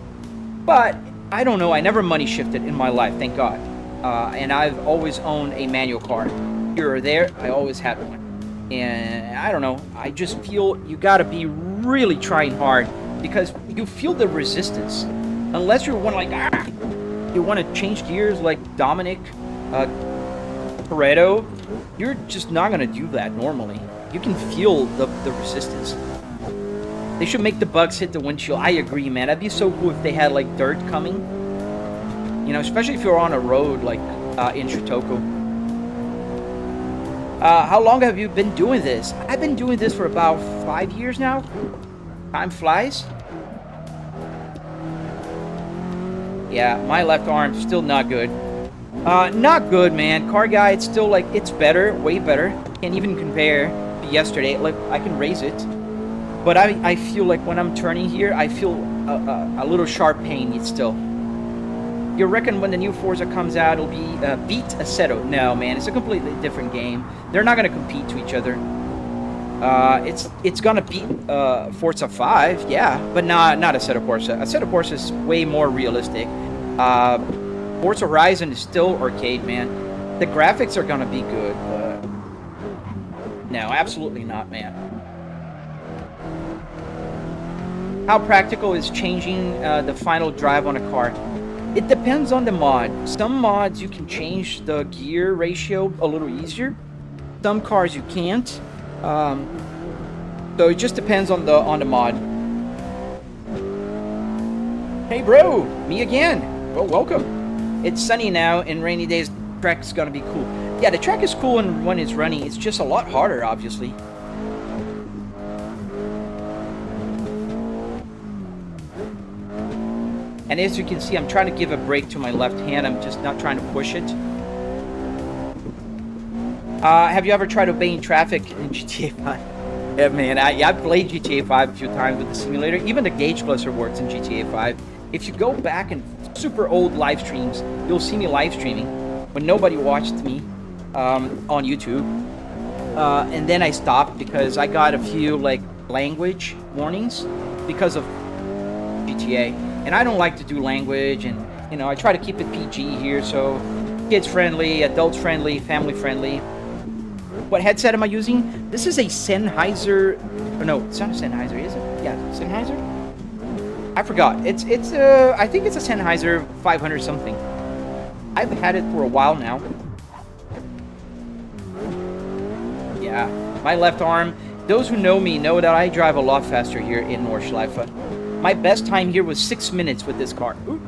But I don't know, I never money shifted in my life, thank God. And I've always owned a manual car. Here or there, I always had one. And I don't know, I just feel you gotta be really trying hard because you feel the resistance. Unless you're one like, you want to change gears like Dominic Toretto, you're just not going to do that normally. You can feel the resistance. They should make the bugs hit the windshield. I agree, man. That'd be so cool if they had like dirt coming. You know, especially if you're on a road like in Shotoko. How long have you been doing this? I've been doing this for about 5 years now. Time flies. Yeah, my left arm's still not good. Not good, man. Car guy, it's still like, it's better, way better. Can't even compare to yesterday. Like, I can raise it. But I feel like when I'm turning here, I feel a little sharp pain still. You reckon when the new Forza comes out, it'll be beat Assetto? No, man, it's a completely different game. They're not gonna compete to each other. It's gonna beat Forza 5, yeah, but not Assetto Corsa. Assetto Corsa is way more realistic. Forza Horizon is still arcade, man. The graphics are gonna be good, but no, absolutely not, man. How practical is changing the final drive on a car? It depends on the mod. Some mods you can change the gear ratio a little easier. Some cars you can't. So it just depends on the mod. Hey bro, me again. Well, welcome. It's sunny now, and rainy days. The track is gonna be cool. Yeah, the track is cool when it's running. It's just a lot harder, obviously. And as you can see, I'm trying to give a break to my left hand. I'm just not trying to push it. Have you ever tried obeying traffic in GTA 5? Yeah, man. I've played GTA 5 a few times with the simulator. Even the gauge cluster works in GTA 5. If you go back in super old live streams, you'll see me live streaming when nobody watched me on YouTube. And then I stopped because I got a few like language warnings because of GTA. And I don't like to do language, and you know, I try to keep it PG here, so kids friendly, adults friendly, family friendly. What headset am I using? This is a Sennheiser. Oh, no, it's not a Sennheiser, is it? Yeah, Sennheiser. I forgot. It's I think it's a Sennheiser 500 something. I've had it for a while now. Yeah, my left arm. Those who know me know that I drive a lot faster here in Nordschleife. My best time here was 6 minutes with this car. Ooh.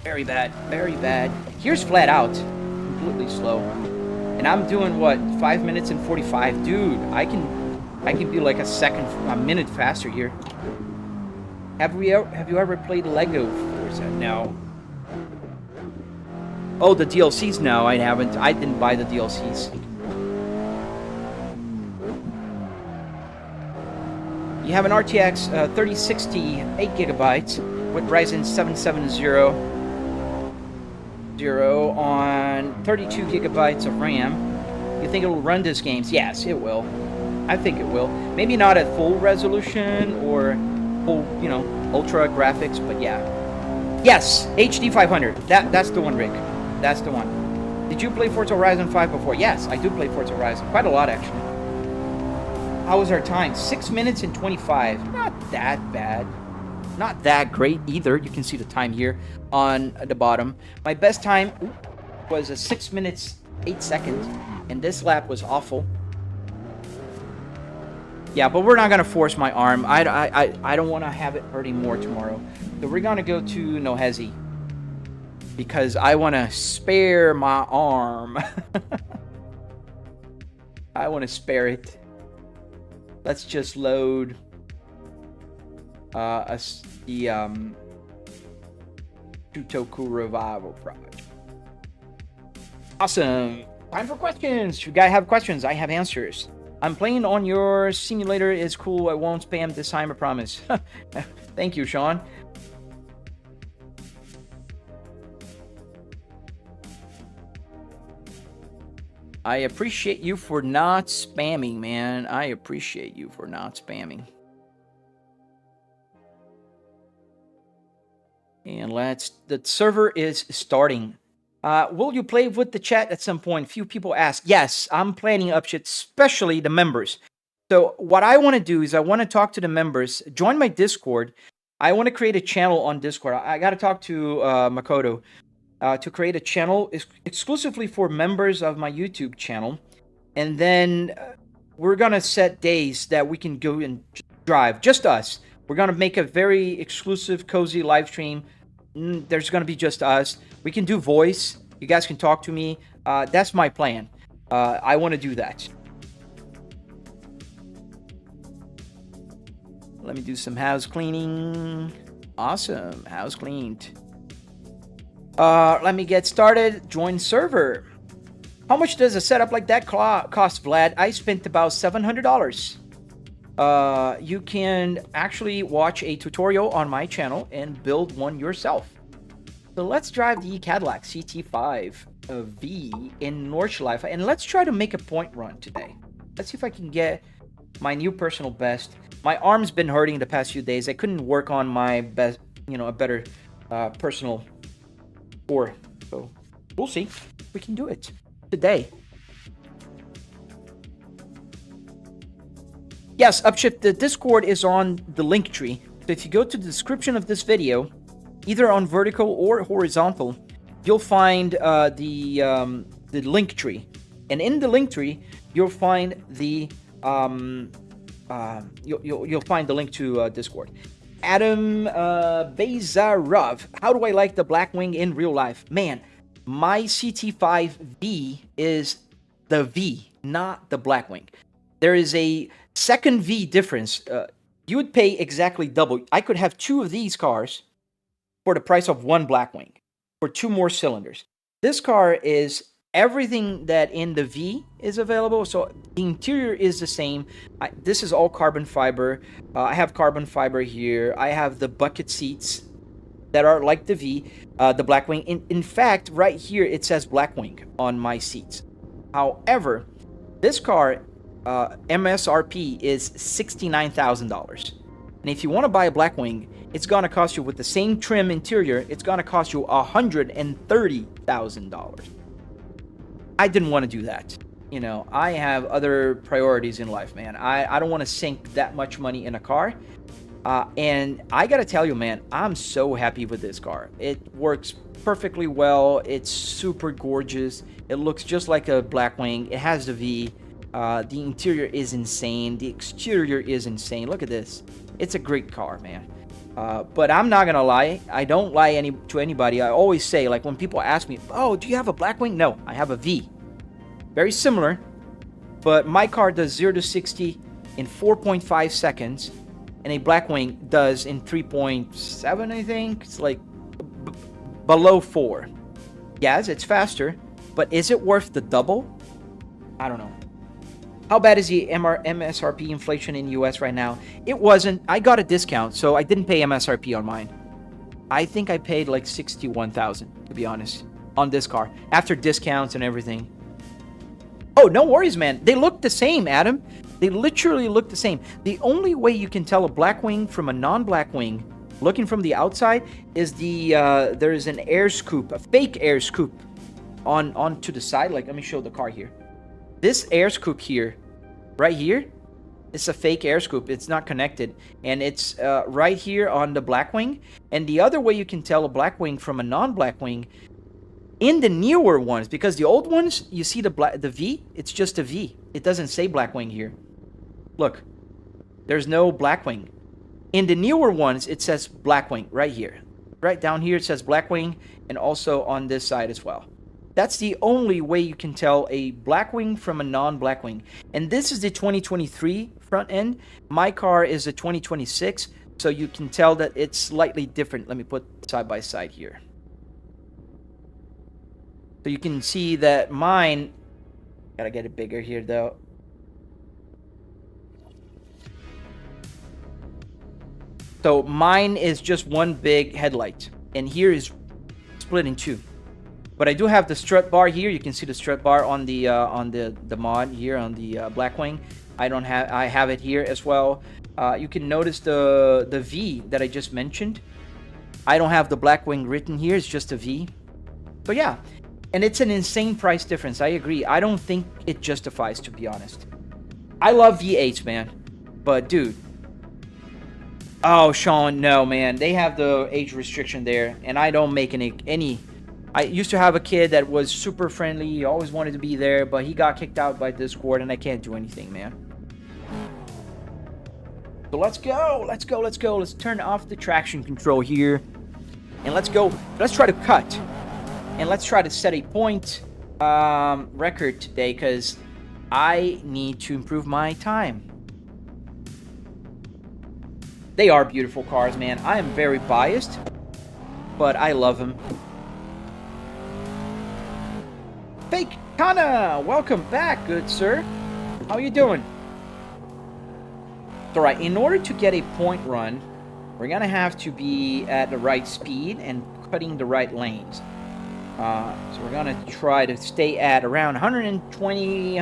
Very bad, very bad. Here's flat out, completely slow. And I'm doing what, 5 minutes and 45? Dude, I can be like a minute faster here. Have you ever played Lego Forza? No. Oh, the DLCs? No, I haven't. I didn't buy the DLCs. You have an RTX 3060 8GB with Ryzen 770 on 32GB of RAM. You think it will run these games? Yes, it will. I think it will. Maybe not at full resolution or full, you know, ultra graphics, but yeah. Yes, HD 500. That's the one, Rick. That's the one. Did you play Forza Horizon 5 before? Yes, I do play Forza Horizon. Quite a lot, actually. How was our time? 6 minutes and 25. Not that bad. Not that great either. You can see the time here on the bottom. My best time was 6 minutes 8 seconds, and this lap was awful. Yeah, but we're not gonna force my arm. I don't want to have it hurting more tomorrow. So we're gonna go to NoHesi because I want to spare my arm. I want to spare it. Let's just load the Shutoku Revival project. Awesome. Time for questions. You guys have questions? I have answers. I'm playing on your simulator. Is cool. I won't spam this time, I promise. Thank you, Sean. I appreciate you for not spamming, man. I appreciate you for not spamming. And the server is starting. Will you play with the chat at some point? Few people ask. Yes, I'm planning up shit, especially the members. So what I want to do is I want to talk to the members. Join my Discord. I want to create a channel on Discord. I got to talk to Makoto. To create a channel exclusively for members of my YouTube channel. And then we're going to set days that we can go and drive. Just us. We're going to make a very exclusive, cozy live stream. There's going to be just us. We can do voice. You guys can talk to me. That's my plan. I want to do that. Let me do some house cleaning. Awesome. House cleaned. Let me get started. Join server. How much does a setup like that cost, Vlad? I spent about $700. You can actually watch a tutorial on my channel and build one yourself. So let's drive the Cadillac CT5 V in Nordschleife, and let's try to make a point run today. Let's see if I can get my new personal best. My arm's been hurting the past few days. I couldn't work on my best, a better personal score. So we'll see if we can do it today. Yes, Upshift, the Discord is on the Linktree. So if you go to the description of this video, either on vertical or horizontal, you'll find the Linktree. And in the Linktree, you'll find the you'll find the link to Discord. Adam Bezarov, how do I like the Blackwing in real life? Man, my CT5V is the V, not the Blackwing. There is a second V difference. You would pay exactly double. I could have two of these cars for the price of one Blackwing for two more cylinders. This car is everything that in the V is available. So the interior is the same. This is all carbon fiber. I have carbon fiber here. I have the bucket seats that are like the V, the Blackwing. In fact, right here it says Blackwing on my seats. However, this car MSRP is $69,000. And if you want to buy a Blackwing, it's going to cost you, with the same trim interior, it's going to cost you $130,000. I didn't want to do that. I have other priorities in life, man. I don't want to sink that much money in a car. And I got to tell you, man, I'm so happy with this car. It works perfectly well. It's super gorgeous. It looks just like a Blackwing. It has the V. The interior is insane. The exterior is insane. Look at this. It's a great car, man. But I'm not gonna lie. I don't lie to anybody. I always say, like, when people ask me, "Oh, do you have a Blackwing?" No, I have a V. Very similar, but my car does 0 to 60 in 4.5 seconds, and a Blackwing does in 3.7. I think it's like below 4. Yes, it's faster, but is it worth the double? I don't know. How bad is the MSRP inflation in US right now? It wasn't. I got a discount, so I didn't pay MSRP on mine. I think I paid like $61,000, to be honest, on this car, after discounts and everything. Oh, no worries, man. They look the same, Adam. They literally look the same. The only way you can tell a Blackwing from a non-Blackwing, looking from the outside, is there is an air scoop, a fake air scoop, on to the side. Like, let me show the car here. This air scoop here, right here, it's a fake air scoop. It's not connected. And it's right here on the Blackwing. And the other way you can tell a Blackwing from a non-Blackwing, in the newer ones, because the old ones, you see the V, it's just a V. It doesn't say Blackwing here. Look, there's no Blackwing. In the newer ones, it says Blackwing right here. Right down here, it says Blackwing, and also on this side as well. That's the only way you can tell a Blackwing from a non-Blackwing. And this is the 2023 front end. My car is a 2026, so you can tell that it's slightly different. Let me put side by side here. So you can see that mine, gotta get it bigger here though. So mine is just one big headlight, and here is split in two. But I do have the strut bar here. You can see the strut bar on the mod here on the Blackwing. I have it here as well. You can notice the V that I just mentioned. I don't have the Blackwing written here. It's just a V. So yeah, and it's an insane price difference. I agree. I don't think it justifies, to be honest. I love V8s, man, but dude. Oh, Sean, no, man. They have the age restriction there, and I don't make any. I used to have a kid that was super friendly. He always wanted to be there, but he got kicked out by Discord, and I can't do anything, man. So let's go. Let's go. Let's go. Let's turn off the traction control here, and let's go. Let's try to cut, and let's try to set a point record today, because I need to improve my time. They are beautiful cars, man. I am very biased, but I love them. Fake Kana, welcome back, good sir. How you doing? All right, in order to get a point run, we're gonna have to be at the right speed and cutting the right lanes. So we're gonna try to stay at around 120,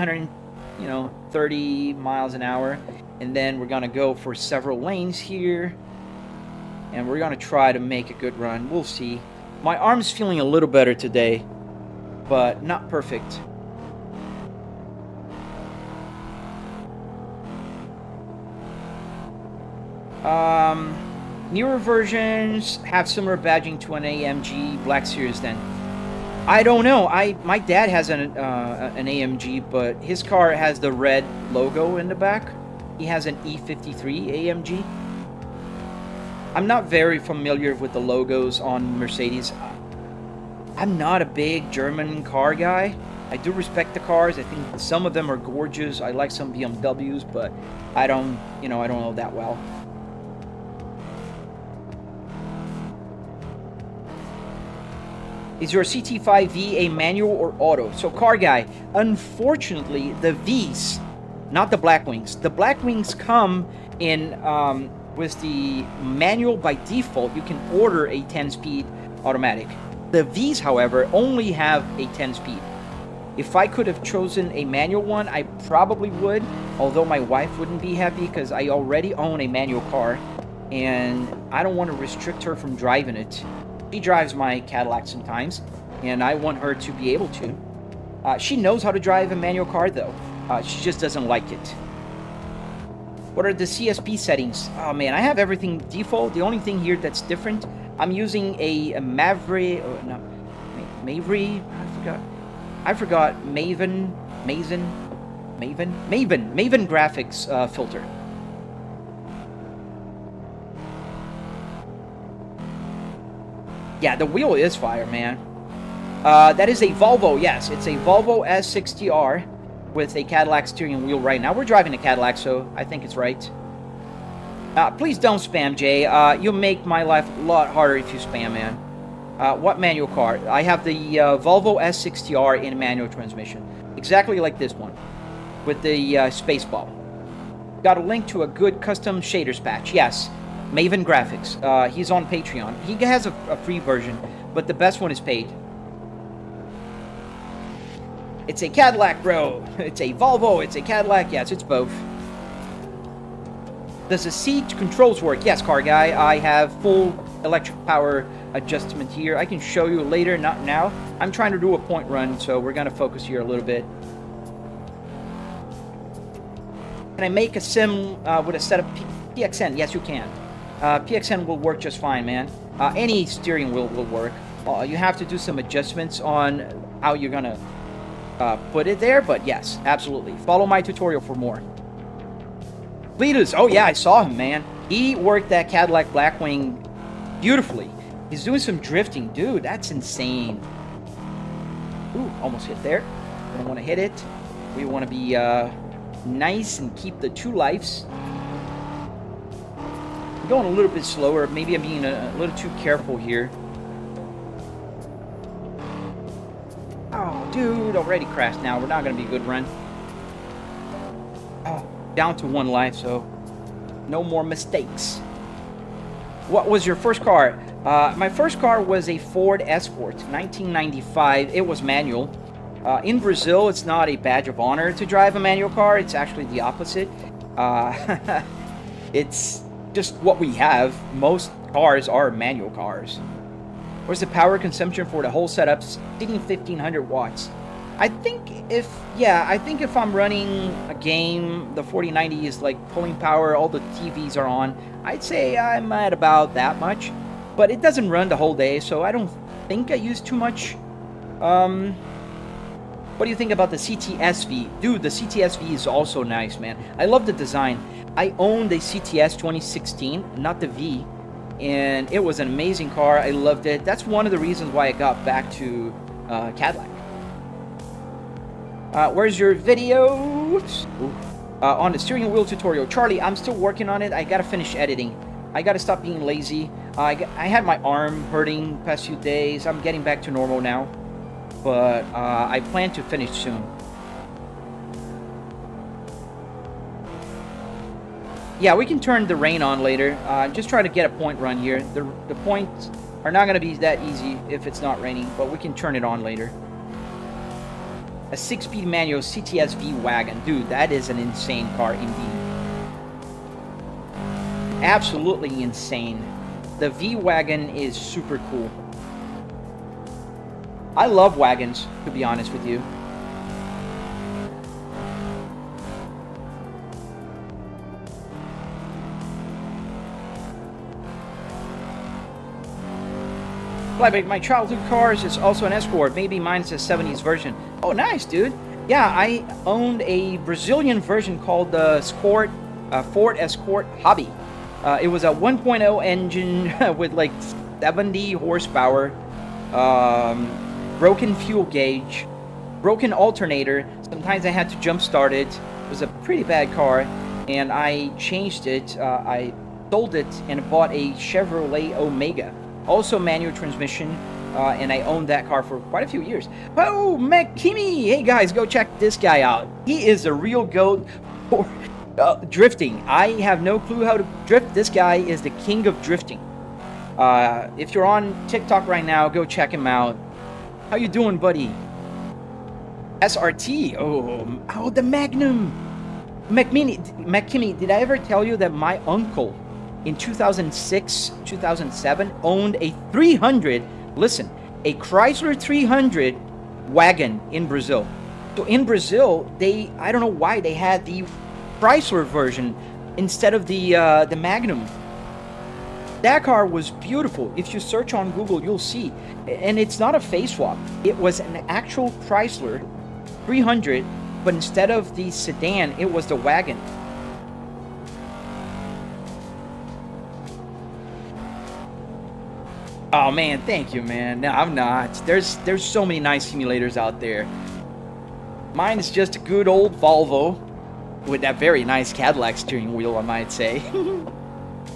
30 miles an hour, and then we're gonna go for several lanes here, and we're gonna try to make a good run. We'll see. My arm's feeling a little better today, but not perfect. Newer versions have similar badging to an AMG Black Series then. I don't know. My dad has an AMG, but his car has the red logo in the back. He has an E53 AMG. I'm not very familiar with the logos on Mercedes. I'm not a big German car guy. I do respect the cars. I think some of them are gorgeous. I like some BMWs, but I don't know that well. Is your CT5V a manual or auto? So, car guy, unfortunately, the V's, not the Blackwings. The Blackwings come in with the manual by default. You can order a 10-speed automatic. The V's, however, only have a 10-speed. If I could have chosen a manual one, I probably would, although my wife wouldn't be happy because I already own a manual car, and I don't want to restrict her from driving it. She drives my Cadillac sometimes, and I want her to be able to. She knows how to drive a manual car, though. She just doesn't like it. What are the CSP settings? Oh, man, I have everything default. The only thing here that's different, I'm using a Maverick... Oh, no, Maverick? I forgot. Maven graphics filter. Yeah, the wheel is fire, man. That is a Volvo, yes. It's a Volvo S60R with a Cadillac steering wheel right now. We're driving a Cadillac, so I think it's right. Please don't spam, Jay. You'll make my life a lot harder if you spam, man. What manual car? I have the Volvo S60R in manual transmission. Exactly like this one. With the space ball. Got a link to a good custom shaders patch. Yes. Maven Graphics. He's on Patreon. He has a free version, but the best one is paid. It's a Cadillac, bro. It's a Volvo. It's a Cadillac. Yes, it's both. Does the seat controls work? Yes, car guy. I have full electric power adjustment here. I can show you later, not now. I'm trying to do a point run, so we're going to focus here a little bit. Can I make a sim with a set of PXN? Yes, you can. PXN will work just fine, man. Any steering wheel will work. You have to do some adjustments on how you're gonna put it there, but yes, absolutely. Follow my tutorial for more. Leaders, oh yeah, I saw him, man. He worked that Cadillac Blackwing beautifully. He's doing some drifting. Dude, that's insane. Ooh, almost hit there. We don't want to hit it. We want to be nice and keep the 2 lives. I'm going a little bit slower. Maybe I'm being a little too careful here. Oh, dude, already crashed now. We're not going to be a good run. Oh, down to 1 life, so no more mistakes. What was your first car? My first car was a Ford Escort, 1995. It was manual. In Brazil, it's not a badge of honor to drive a manual car. It's actually the opposite. It's just what we have. Most cars are manual cars. What's the power consumption for the whole setup? Sitting 1500 watts. I think if I'm running a game, the 4090 is like pulling power, all the TVs are on, I'd say I'm at about that much. But it doesn't run the whole day, so I don't think I use too much. What do you think about the CTSV? Dude, the CTSV is also nice, man. I love the design. I owned a CTS 2016, not the V, and it was an amazing car. I loved it. That's one of the reasons why I got back to Cadillac. Where's your video? On the steering wheel tutorial. Charlie, I'm still working on it. I gotta finish editing. I gotta stop being lazy. I had my arm hurting past few days. I'm getting back to normal now. But I plan to finish soon. Yeah, we can turn the rain on later. Just try to get a point run here. The points are not going to be that easy if it's not raining, but we can turn it on later. A 6-speed manual CTS V-Wagon. Dude, that is an insane car indeed. Absolutely insane. The V-Wagon is super cool. I love wagons, to be honest with you. Like my childhood cars is also an Escort. Maybe mine is a 70s version. Oh, nice, dude. Yeah, I owned a Brazilian version called the Ford Escort Hobby. It was a 1.0 engine with like 70 horsepower, broken fuel gauge, broken alternator. Sometimes I had to jump start it. It was a pretty bad car, and I changed it. I sold it and bought a Chevrolet Omega. Also manual transmission, and I owned that car for quite a few years. Oh, McKimmy! Hey guys, go check this guy out. He is a real goat for drifting. I have no clue how to drift. This guy is the king of drifting. If you're on TikTok right now, go check him out. How you doing, buddy? SRT. Oh, the Magnum. McKimmy, did I ever tell you that my uncle in 2006, 2007, owned a 300, listen, a Chrysler 300 wagon in Brazil. So in Brazil, I don't know why they had the Chrysler version instead of the Magnum. That car was beautiful. If you search on Google, you'll see. And it's not a face swap. It was an actual Chrysler 300, but instead of the sedan, it was the wagon. Oh man, thank you, man. No, I'm not. There's so many nice simulators out there. Mine is just a good old Volvo with that very nice Cadillac steering wheel, I might say.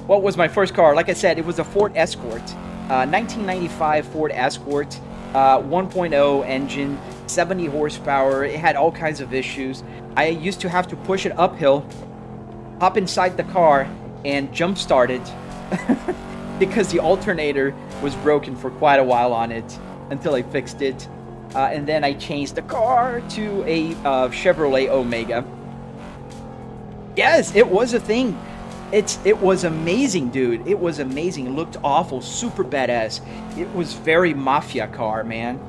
What was my first car? Like I said, it was a Ford Escort. 1995 Ford Escort, 1.0 engine, 70 horsepower. It had all kinds of issues. I used to have to push it uphill, hop inside the car, and jump start it. Because the alternator was broken for quite a while on it until I fixed it. And then I changed the car to a Chevrolet Omega. Yes, it was a thing. It was amazing, dude. It was amazing. It looked awful, super badass. It was very mafia car, man.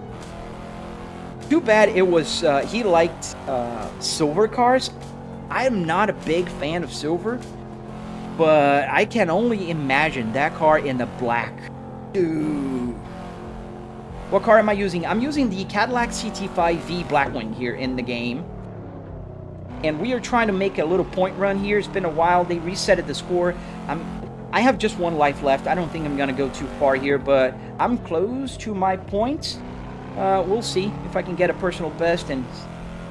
Too bad it was, he liked silver cars. I'm not a big fan of silver, but I can only imagine that car in the black. Dude. What car am I using? I'm using the Cadillac CT5V Blackwing here in the game. And we are trying to make a little point run here. It's been a while. They resetted the score. I have just one life left. I don't think I'm going to go too far here, but I'm close to my points. We'll see if I can get a personal best and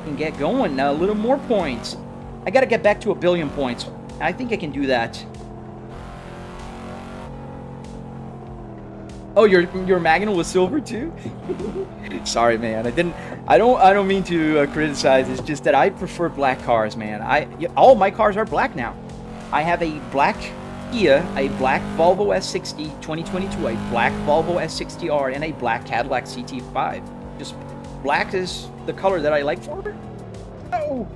can get going. A little more points. I got to get back to 1 billion points. I think I can do that. Oh, your Magnum was silver too? Sorry, man. I don't mean to criticize. It's just that I prefer black cars, man. All my cars are black now. I have a black Kia, a black Volvo S60 2022, a black Volvo S60R, and a black Cadillac CT5. Just black is the color that I like for it. Oh,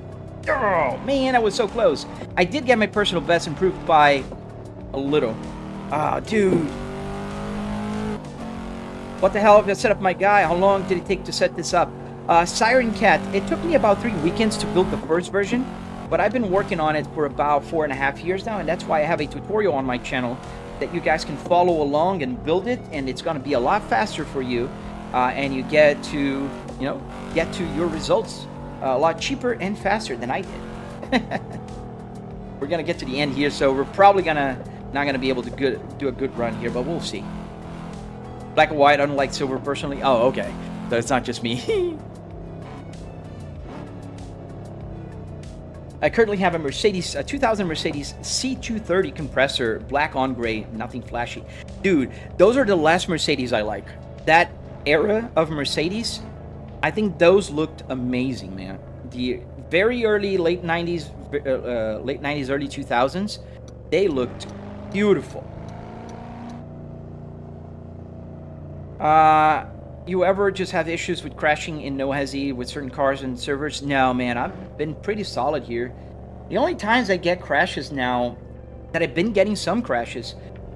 man, I was so close. I did get my personal best improved by a little. Ah, dude. What the hell? I set up my guy. How long did it take to set this up? Siren Cat. It took me about 3 weekends to build the first version, but I've been working on it for about 4.5 years now, and that's why I have a tutorial on my channel that you guys can follow along and build it, and it's going to be a lot faster for you, and you get to, get to your results a lot cheaper and faster than I did. We're going to get to the end here, so we're probably not going to be able to do a good run here, but we'll see. Black and white, I don't like silver personally. Oh, okay. So it's not just me. I currently have a 2000 Mercedes C230 compressor, black on gray, nothing flashy. Dude, those are the last Mercedes I like. That era of Mercedes, I think those looked amazing, man. The very early late 90s, early 2000s, They looked beautiful. You ever just have issues with crashing in NoHesi with certain cars and servers? No, man, I've been pretty solid here. The only times I get crashes now, that I've been getting some crashes,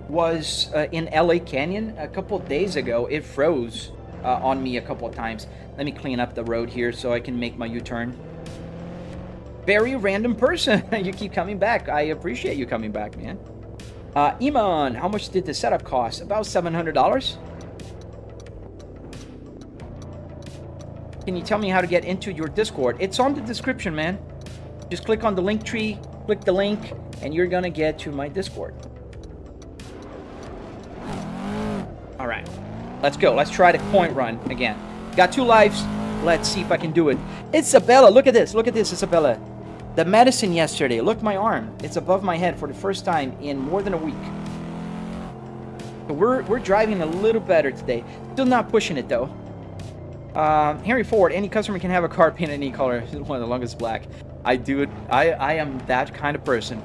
was in LA Canyon a couple of days ago. It froze on me a couple of times. Let me clean up the road here so I can make my U-turn. Very random person. You keep coming back. I appreciate you coming back, man. Iman, how much did the setup cost? About $700. Can you tell me how to get into your Discord? It's on the description, man. Just click on the Linktree, click the link, and you're gonna get to my Discord. All right, let's go. Let's try the point run again. Got 2 lives. Let's see if I can do it. Isabella, look at this. Look at this, Isabella. The medicine yesterday. Look, my arm. It's above my head for the first time in more than a week. So we're driving a little better today. Still not pushing it though. Henry Ford, any customer can have a car painted any color. One of the longest black. I do it. I am that kind of person.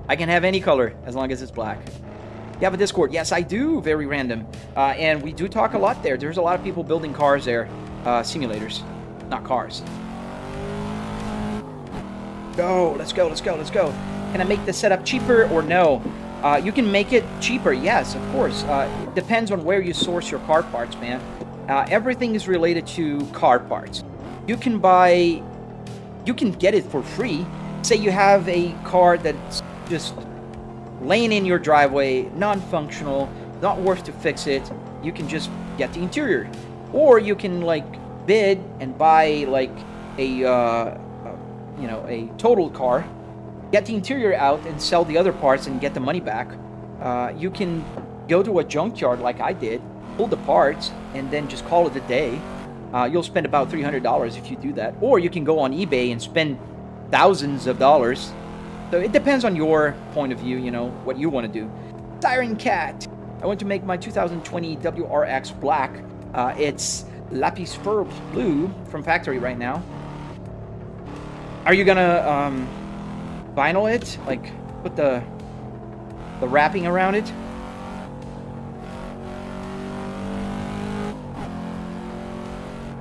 I can have any color as long as it's black. You have a Discord? Yes, I do. Very random. And we do talk a lot there. There's a lot of people building cars there. Simulators, not cars. Go. Let's go. Let's go. Let's go. Can I make the setup cheaper or no? You can make it cheaper. Yes, of course. It depends on where you source your car parts, man. Everything is related to car parts. You can get it for free. Say you have a car that's just laying in your driveway, non-functional, not worth to fix it. You can just get the interior. Or you can like bid and buy like a total car, get the interior out and sell the other parts and get the money back. You can go to a junkyard like I did, pull the parts, and then just call it a day. You'll spend about $300 if you do that. Or you can go on eBay and spend thousands of dollars. So it depends on your point of view, you know, what you want to do. Siren Cat. I want to make my 2020 WRX black. It's Lapis Blue from factory right now. Are you gonna vinyl it? Like put the wrapping around it?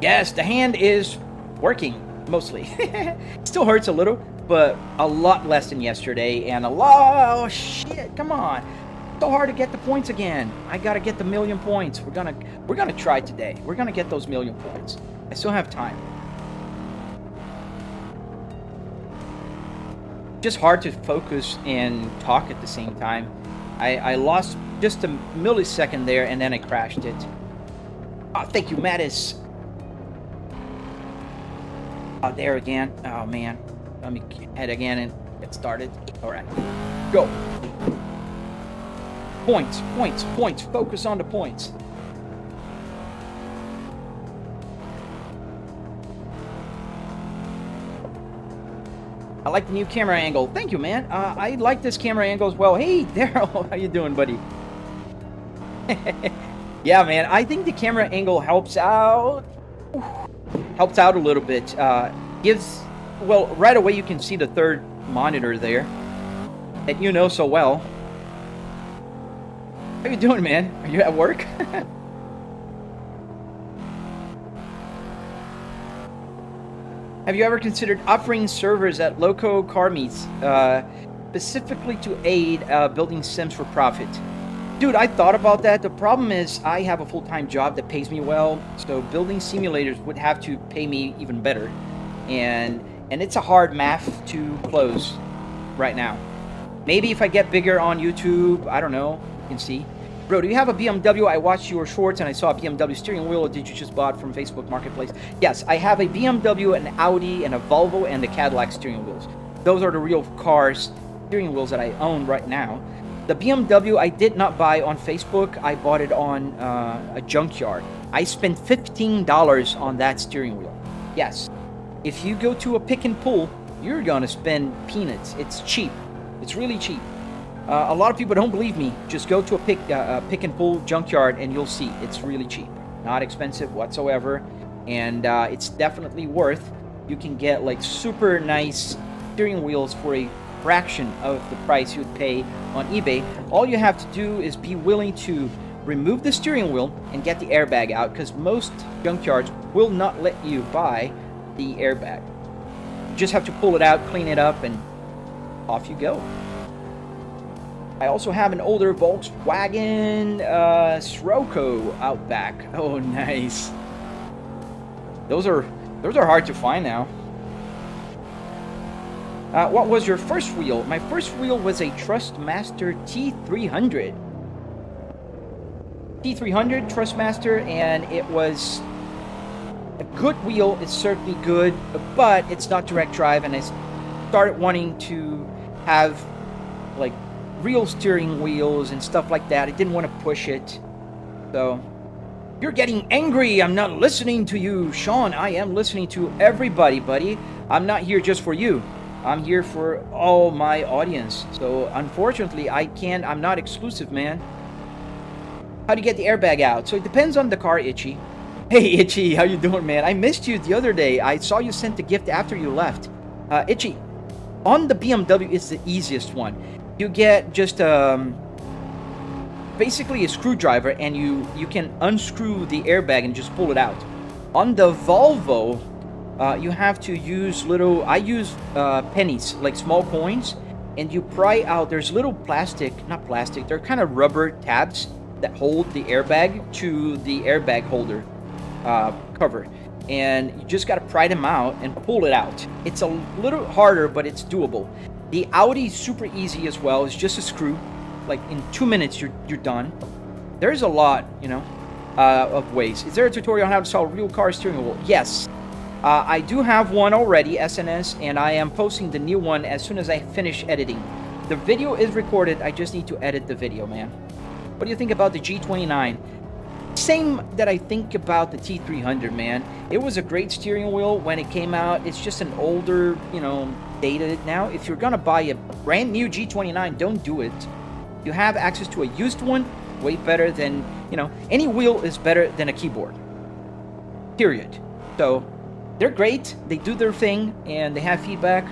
Yes, the hand is working, mostly. Still hurts a little, but a lot less than yesterday, and oh shit, come on. So hard to get the points again. I gotta get the 1,000,000 points. We're gonna try today. We're gonna get those 1,000,000 points. I still have time. Just hard to focus and talk at the same time. I lost just a millisecond there, and then I crashed it. Oh, thank you, Mattis. Oh, there again. Oh, man. Let me head again and get started. All right. Go. Points, points, points. Focus on the points. I like the new camera angle. Thank you, man. I like this camera angle as well. Hey, Daryl. How you doing, buddy? Yeah, man. I think the camera angle helps out. Helps out a little bit. Well, right away you can see the third monitor there that you know so well. How you doing, man? Are you at work? Have you ever considered offering servers at local car meets, specifically to aid building sims for profit? Dude, I thought about that. The problem is I have a full-time job that pays me well, so building simulators would have to pay me even better. And it's a hard math to close right now. Maybe if I get bigger on YouTube, I don't know, you can see. Bro, do you have a BMW? I watched your shorts and I saw a BMW steering wheel, or did you just bought from Facebook Marketplace? Yes, I have a BMW, an Audi, and a Volvo, and the Cadillac steering wheels. Those are the real cars, steering wheels that I own right now. The BMW I did not buy on Facebook. I bought it on a junkyard. I spent $15 on that steering wheel. Yes. If you go to a pick and pull, you're going to spend peanuts. It's cheap. It's really cheap. A lot of people don't believe me. Just go to a pick and pull junkyard and you'll see it's really cheap. Not expensive whatsoever. And it's definitely worth. You can get like super nice steering wheels for a fraction of the price you'd pay on eBay. All you have to do is be willing to remove the steering wheel and get the airbag out, because most junkyards will not let you buy the airbag. You just have to pull it out, clean it up, and off you go. I also have an older Volkswagen Scirocco out back. Oh, nice. Those are hard to find now. What was your first wheel? My first wheel was a Trustmaster T300. T300 Trustmaster, and it was a good wheel. It's certainly good, but it's not direct drive, and I started wanting to have like real steering wheels and stuff like that. I didn't want to push it. So, you're getting angry. I'm not listening to you, Sean. I am listening to everybody, buddy. I'm not here just for you. I'm here for all my audience. So, unfortunately, I'm not exclusive, man. How do you get the airbag out? So, it depends on the car, Itchy. Hey, Itchy, how you doing, man? I missed you the other day. I saw you sent the gift after you left. Itchy, on the BMW, it's the easiest one. You get just basically a screwdriver, and you can unscrew the airbag and just pull it out. On the Volvo, you have to use I use pennies, like small coins, and you pry out. There's little not plastic, they're kind of rubber tabs that hold the airbag to the airbag holder cover, and you just got to pry them out and pull it out. It's a little harder, but it's doable. The Audi's super easy as well. It's just a screw. Like in 2 minutes, you're done. There's a lot, of ways. Is there a tutorial on how to install a real car steering wheel? Yes. I do have one already, SNS, and I am posting the new one as soon as I finish editing. The video is recorded. I just need to edit the video, man. What do you think about the G29? Same that I think about the T300, man. It was a great steering wheel when it came out. It's just an older, dated now. If you're gonna buy a brand new G29, don't do it. You have access to a used one, way better than, any wheel is better than a keyboard. Period. So, they're great. They do their thing, and they have feedback.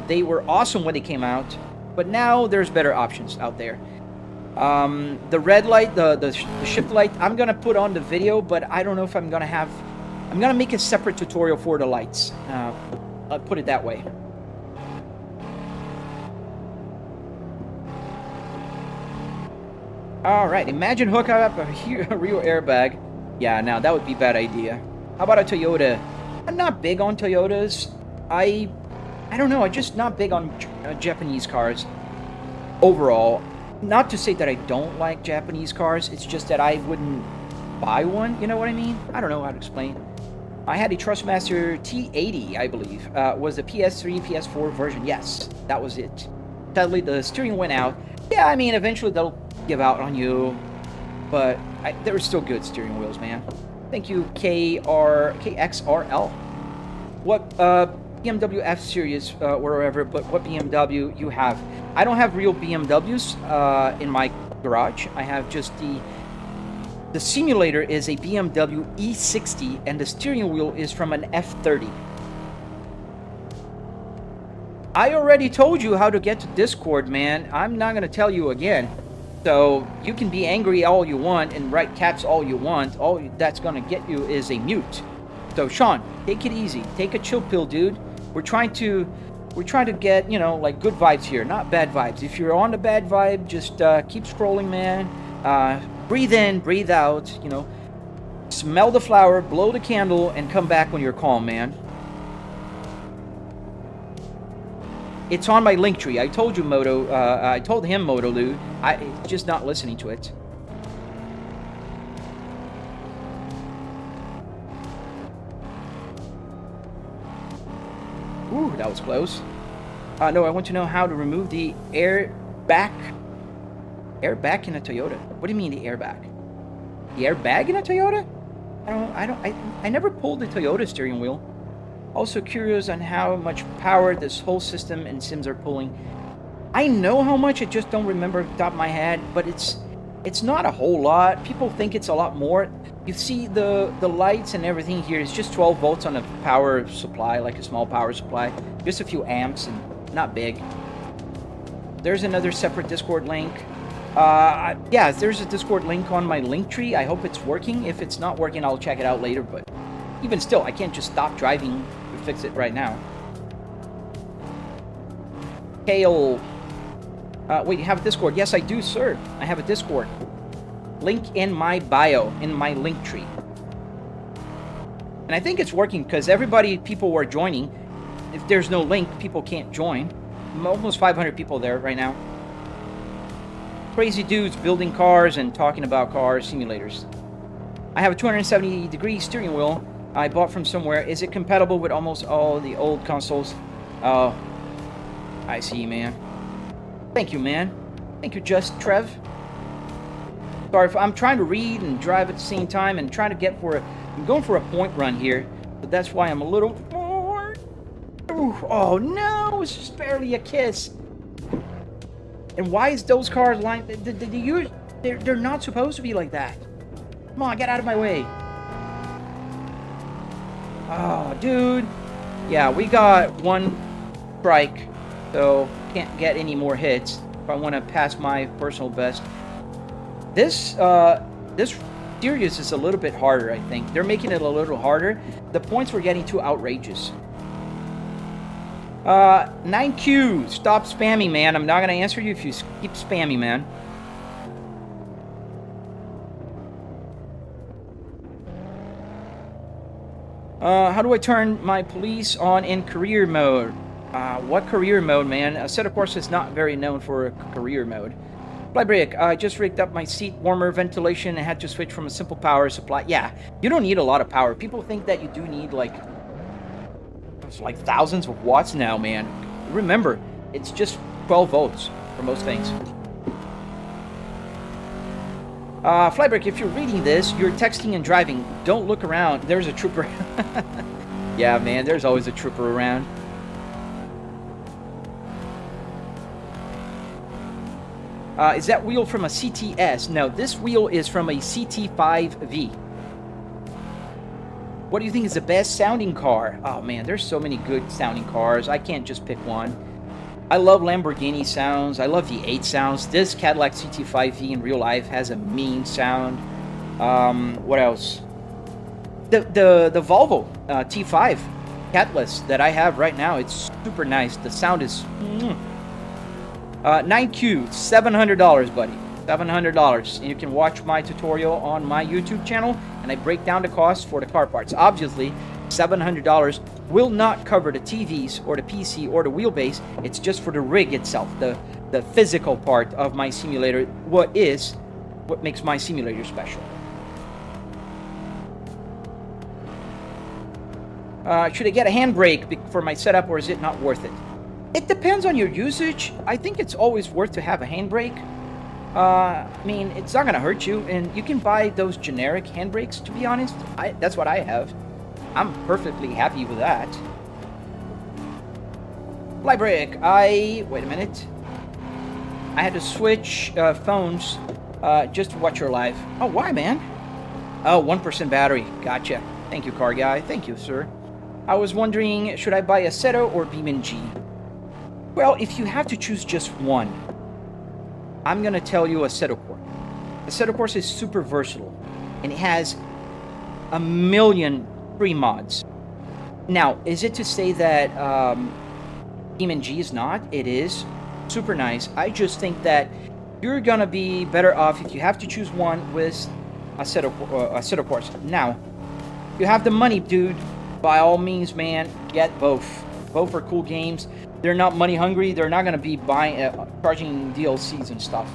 They were awesome when they came out, but now there's better options out there. The red light, the shift light, I'm gonna put on the video, but I don't know if I'm gonna make a separate tutorial for the lights. I'll put it that way. Alright, imagine hooking up a real airbag. Yeah, now that would be a bad idea. How about a Toyota? I'm not big on Toyotas. I don't know, I'm just not big on Japanese cars overall. Not to say that I don't like Japanese cars, it's just that I wouldn't buy one, you know what I mean? I don't know how to explain. I had a Trustmaster T80, I believe. Was the PS3, PS4 version. Yes, that was it. Sadly, the steering went out. Yeah, I mean, eventually they'll give out on you, but they were still good steering wheels, man. Thank you, KXRL. What BMW F Series, wherever, but what BMW you have? I don't have real BMWs in my garage. I have just the simulator is a BMW E60, and the steering wheel is from an F30. I already told you how to get to Discord, man. I'm not going to tell you again. So, you can be angry all you want and write caps all you want. All that's going to get you is a mute. So, Sean, take it easy. Take a chill pill, dude. We're trying to get, like good vibes here, not bad vibes. If you're on the bad vibe, just keep scrolling, man. Breathe in, breathe out, smell the flower, blow the candle, and come back when you're calm, man. It's on my Linktree. I told you, I told him, Motolu. He's just not listening to it. Ooh, that was close. No, I want to know how to remove the airbag in a Toyota. What do you mean the airbag? The airbag in a Toyota? I never pulled the Toyota steering wheel. Also curious on how much power this whole system and Sims are pulling. I know how much, I just don't remember off the top of my head, but it's not a whole lot. People think it's a lot more. You see the lights and everything here is just 12 volts on a power supply, like a small power supply. Just a few amps and not big. there's another separate Discord link. Yeah, there's a Discord link on my Linktree. I hope it's working. If it's not working, I'll check it out later. But even still, I can't just stop driving to fix it right now. Kale. Wait, you have a Discord? Yes, I do, sir. I have a Discord. Link in my bio, in my Linktree. And I think it's working because people were joining. If there's no link, people can't join. Almost 500 people there right now. Crazy dudes building cars and talking about cars, simulators. I have a 270-degree steering wheel I bought from somewhere. Is it compatible with almost all the old consoles? Oh, I see, man. Thank you, man. Thank you, Just Trev. Sorry if I'm trying to read and drive at the same time and trying to get for I'm going for a point run here, but that's why I'm a little more. Ooh, oh no, it's just barely a kiss. And why is those cars lined? They're not supposed to be like that. Come on, get out of my way. Oh, dude. Yeah, we got one strike, so can't get any more hits if I want to pass my personal best. This series is a little bit harder, I think. They're making it a little harder. The points were getting too outrageous. 9Q, stop spamming, man. I'm not going to answer you if you keep spamming, man. How do I turn my police on in career mode? What career mode, man? A set of course is not very known for a career mode. Flybrick, I just rigged up my seat warmer ventilation and had to switch from a simple power supply. Yeah, you don't need a lot of power. People think that you do need like thousands of watts now, man. Remember, it's just 12 volts for most things. Flybrick, if you're reading this, you're texting and driving. Don't look around. There's a trooper. Yeah, man, there's always a trooper around. Is that wheel from a CTS? No, this wheel is from a CT5V. What do you think is the best sounding car? Oh man, there's so many good sounding cars. I can't just pick one. I love Lamborghini sounds. I love V8 sounds. This Cadillac CT5V in real life has a mean sound. What else? The Volvo T5 Catalyst that I have right now, it's super nice. The sound is... 9Q, $700, buddy. $700. And you can watch my tutorial on my YouTube channel, and I break down the cost for the car parts. Obviously, $700 will not cover the TVs or the PC or the wheelbase. It's just for the rig itself, the physical part of my simulator. What makes my simulator special? Should I get a handbrake for my setup, or is it not worth it? It depends on your usage. I think it's always worth to have a handbrake. I mean, it's not going to hurt you, and you can buy those generic handbrakes, to be honest. That's what I have. I'm perfectly happy with that. Flybrick, wait a minute. I had to switch phones just to watch your live. Oh, why, man? Oh, 1% battery. Gotcha. Thank you, car guy. Thank you, sir. I was wondering, should I buy a Seto or BeamNG? Well, if you have to choose just one, I'm going to tell you a Seto Core. The Seto Core is super versatile, and it has a million free mods. Now, is it to say that BeamNG is not? It is super nice. I just think that you're going to be better off if you have to choose one with a Seto Core. Now, if you have the money, dude, by all means, man, get both. Both are cool games. They're not money hungry. They're not going to be buying, charging DLCs and stuff.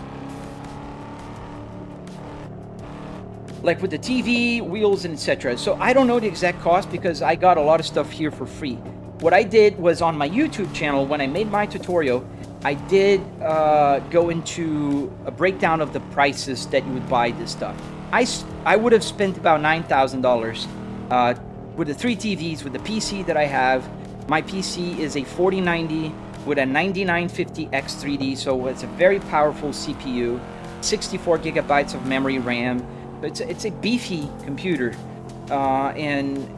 Like with the TV, wheels, and etc. So I don't know the exact cost because I got a lot of stuff here for free. What I did was on my YouTube channel, when I made my tutorial, I did go into a breakdown of the prices that you would buy this stuff. I would have spent about $9,000 with the 3 TVs, with the PC that I have. My PC is a 4090 with a 9950X3D, so it's a very powerful CPU, 64 gigabytes of memory RAM. It's a beefy computer, and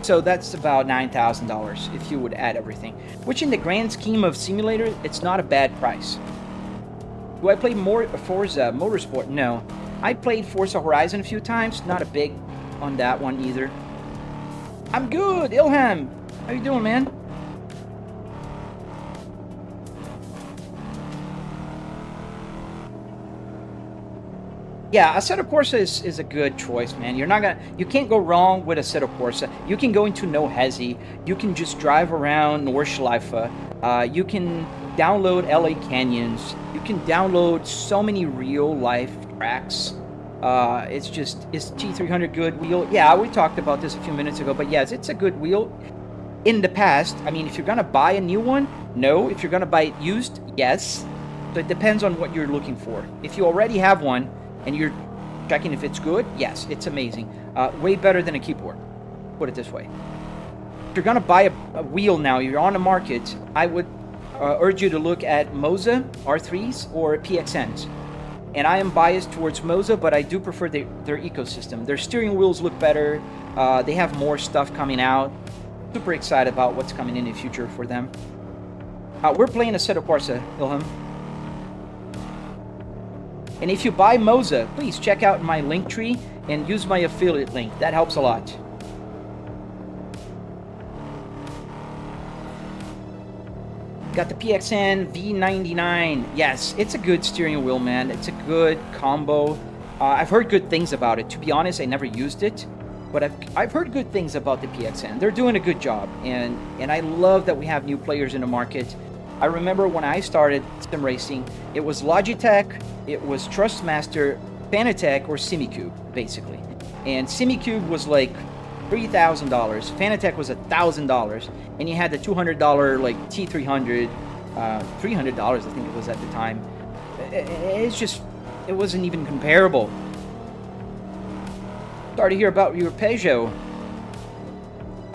So that's about $9,000 if you would add everything. Which in the grand scheme of simulator, it's not a bad price. Do I play more Forza Motorsport? No. I played Forza Horizon a few times. Not a big on that one either. I'm good, Ilham. How you doing, man? Yeah, Assetto Corsa is a good choice, man. You can't go wrong with Assetto Corsa. You can go into NoHesi. You can just drive around Nordschleife. You can download LA Canyons. You can download so many real life tracks. Is T300 good wheel? Yeah, we talked about this a few minutes ago, but yes, it's a good wheel. In the past, I mean, if you're gonna buy a new one, no. If you're gonna buy it used, yes. So it depends on what you're looking for. If you already have one, and you're checking if it's good, yes, it's amazing. Way better than a keyboard, put it this way. If you're gonna buy a wheel now, you're on the market, I would urge you to look at MOSA R3s or PXNs. And I am biased towards MOSA, but I do prefer their ecosystem. Their steering wheels look better, they have more stuff coming out. Super excited about what's coming in the future for them. We're playing Assetto Corsa, Ilham. And if you buy MOSA, please check out my Linktree and use my affiliate link. That helps a lot. Got the PXN V99. Yes, it's a good steering wheel, man. It's a good combo. I've heard good things about it. To be honest, I never used it, but I've heard good things about the PXN. They're doing a good job, and I love that we have new players in the market. I remember when I started sim racing, it was Logitech, it was Trustmaster, Fanatec, or Simicube, basically. And Simicube was like $3,000, Fanatec was $1,000, and you had the $200 like T300, $300 I think it was at the time. It wasn't even comparable. Sorry to hear about your Peugeot.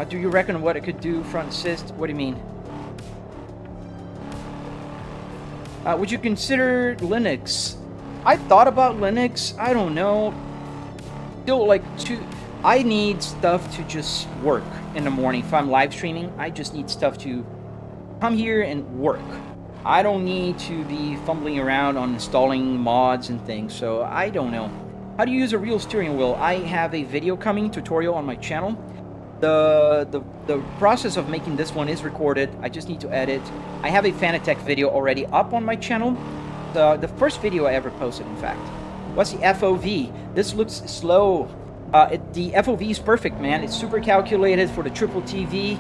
Do you reckon what it could do front assist? What do you mean? Would you consider Linux? I thought about Linux. I don't know. Still, I need stuff to just work in the morning. If I'm live streaming, I just need stuff to come here and work. I don't need to be fumbling around on installing mods and things. So I don't know. How do you use a real steering wheel? I have a video coming tutorial on my channel. The process of making this one is recorded. I just need to edit. I have a Fanatec video already up on my channel. The first video I ever posted, in fact. What's the FOV? This looks slow. The FOV is perfect, man. It's super calculated for the triple TV.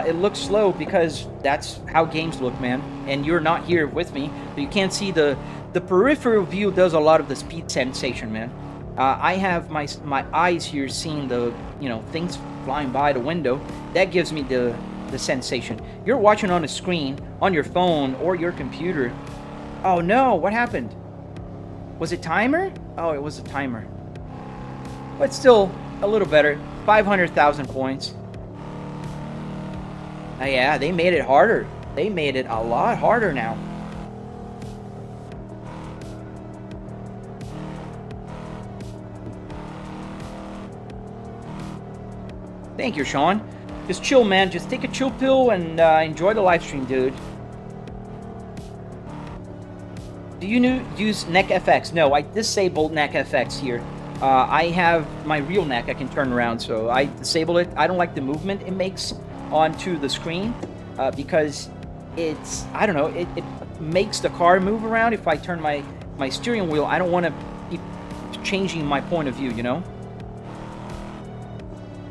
It looks slow because that's how games look, man. And you're not here with me, so you can't see the peripheral view does a lot of the speed sensation, man. I have my eyes here seeing the things flying by the window. That gives me the sensation. You're watching on a screen on your phone or your computer. Oh no, what happened? Was it timer? Oh, it was a timer. But still a little better. 500,000 points. Yeah, they made it harder. They made it a lot harder now. Thank you, Sean. Just chill, man. Just take a chill pill and enjoy the live stream, dude. Do you use neck FX? No, I disabled neck FX here. I have my real neck I can turn around, so I disable it. I don't like the movement it makes onto the screen because I don't know, it makes the car move around. If I turn my steering wheel, I don't want to keep changing my point of view, you know?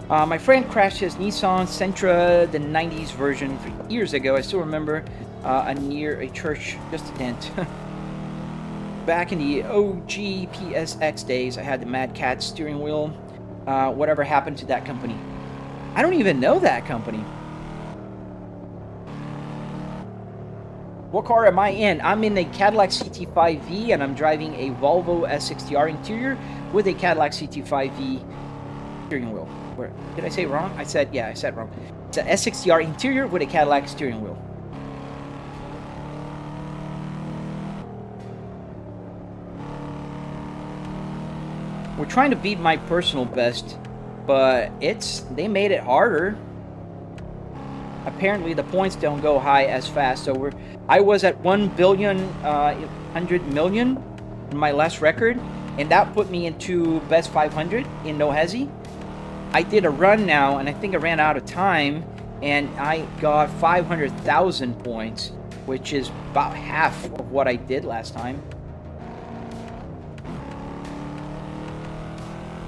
My friend crashed his Nissan Sentra, the 90s version, years ago. I still remember near a church, just a dent. Back in the OG PSX days, I had the Mad Cat steering wheel. Whatever happened to that company? I don't even know that company. What car am I in? I'm in a Cadillac CT5V, and I'm driving a Volvo S60R interior with a Cadillac CT5V steering wheel. Where did I say it wrong? I said wrong. It's an S60R interior with a Cadillac steering wheel. We're trying to beat my personal best. but they made it harder. Apparently the points don't go high as fast. So I was at 1,100,000,000 in my last record, and that put me into best 500 in NoHesi. I did a run now, and I think I ran out of time, and I got 500,000 points, which is about half of what I did last time.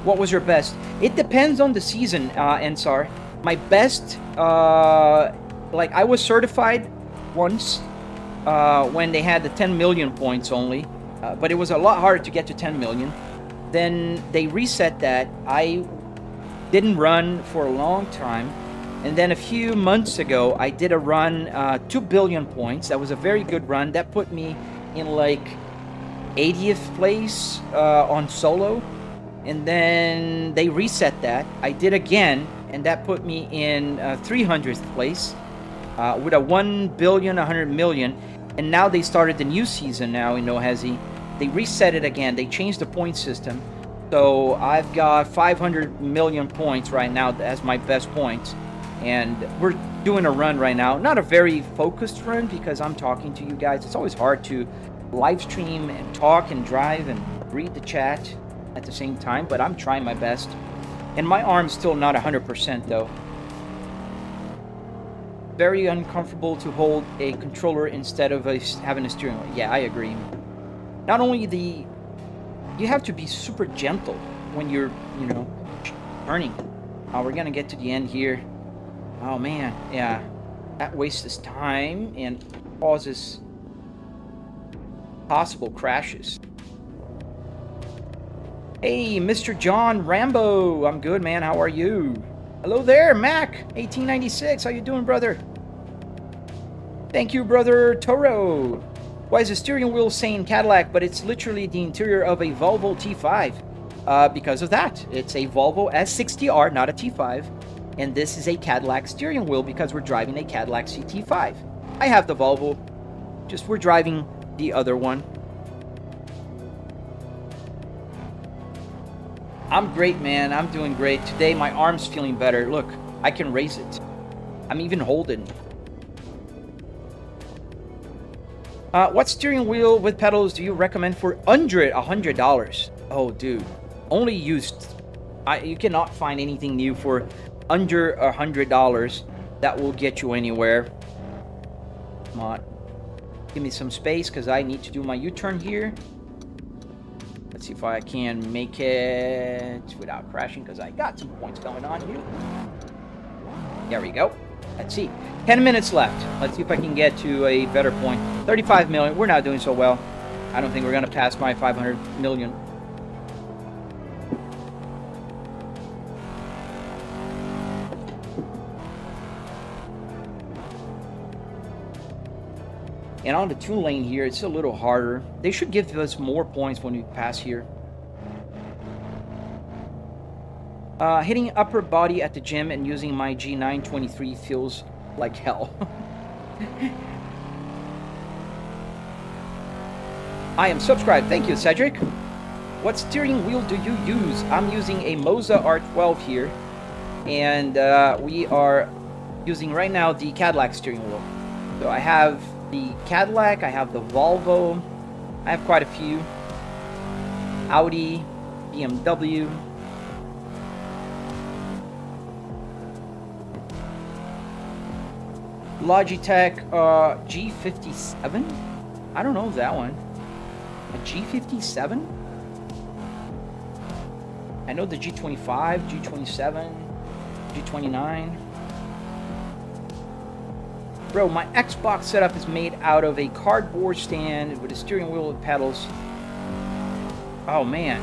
What was your best? It depends on the season, Ensar. My best, like I was certified once when they had the 10 million points only, but it was a lot harder to get to 10 million. Then they reset that. I didn't run for a long time, and then a few months ago I did a run, 2 billion points. That was a very good run. That put me in like 80th place on solo, and then they reset that. I did again, and that put me in 300th place with a 1,100,000,000. And now they started the new season now in NoHesi. They reset it again. They changed the point system. So I've got 500 million points right now as my best points. And we're doing a run right now. Not a very focused run because I'm talking to you guys. It's always hard to live stream and talk and drive and read the chat at the same time, but I'm trying my best. And my arm's still not 100% though. Very uncomfortable to hold a controller instead of having a steering wheel. Yeah, I agree. Not only you have to be super gentle when you're, turning. We're gonna get to the end here. Oh man, yeah. That wastes time and causes possible crashes. Hey, Mr. John Rambo. I'm good, man. How are you? Hello there, Mac. 1896. How you doing, brother? Thank you, brother Toro. Why is the steering wheel saying Cadillac, but it's literally the interior of a Volvo T5? Because of that. It's a Volvo S60R, not a T5. And this is a Cadillac steering wheel because we're driving a Cadillac CT5. I have the Volvo. Just we're driving the other one. I'm great, man. I'm doing great. Today, my arm's feeling better. Look, I can raise it. I'm even holding. What steering wheel with pedals do you recommend for under $100? Oh, dude. Only used. You cannot find anything new for under $100 that will get you anywhere. Come on. Give me some space because I need to do my U-turn here. Let's see if I can make it without crashing because I got some points going on here. There we go. Let's see. 10 minutes left. Let's see if I can get to a better point. 35 million. We're not doing so well. I don't think we're going to pass my 500 million. And on the 2-lane here, it's a little harder. They should give us more points when we pass here. Hitting upper body at the gym and using my G923 feels like hell. I am subscribed. Thank you, Cedric. What steering wheel do you use? I'm using a Moza R12 here. And we are using right now the Cadillac steering wheel. So I have the Cadillac, I have the Volvo, I have quite a few. Audi, BMW. Logitech G57? I don't know that one. A G57? I know the G25, G27, G29. Bro, my Xbox setup is made out of a cardboard stand with a steering wheel with pedals. Oh man.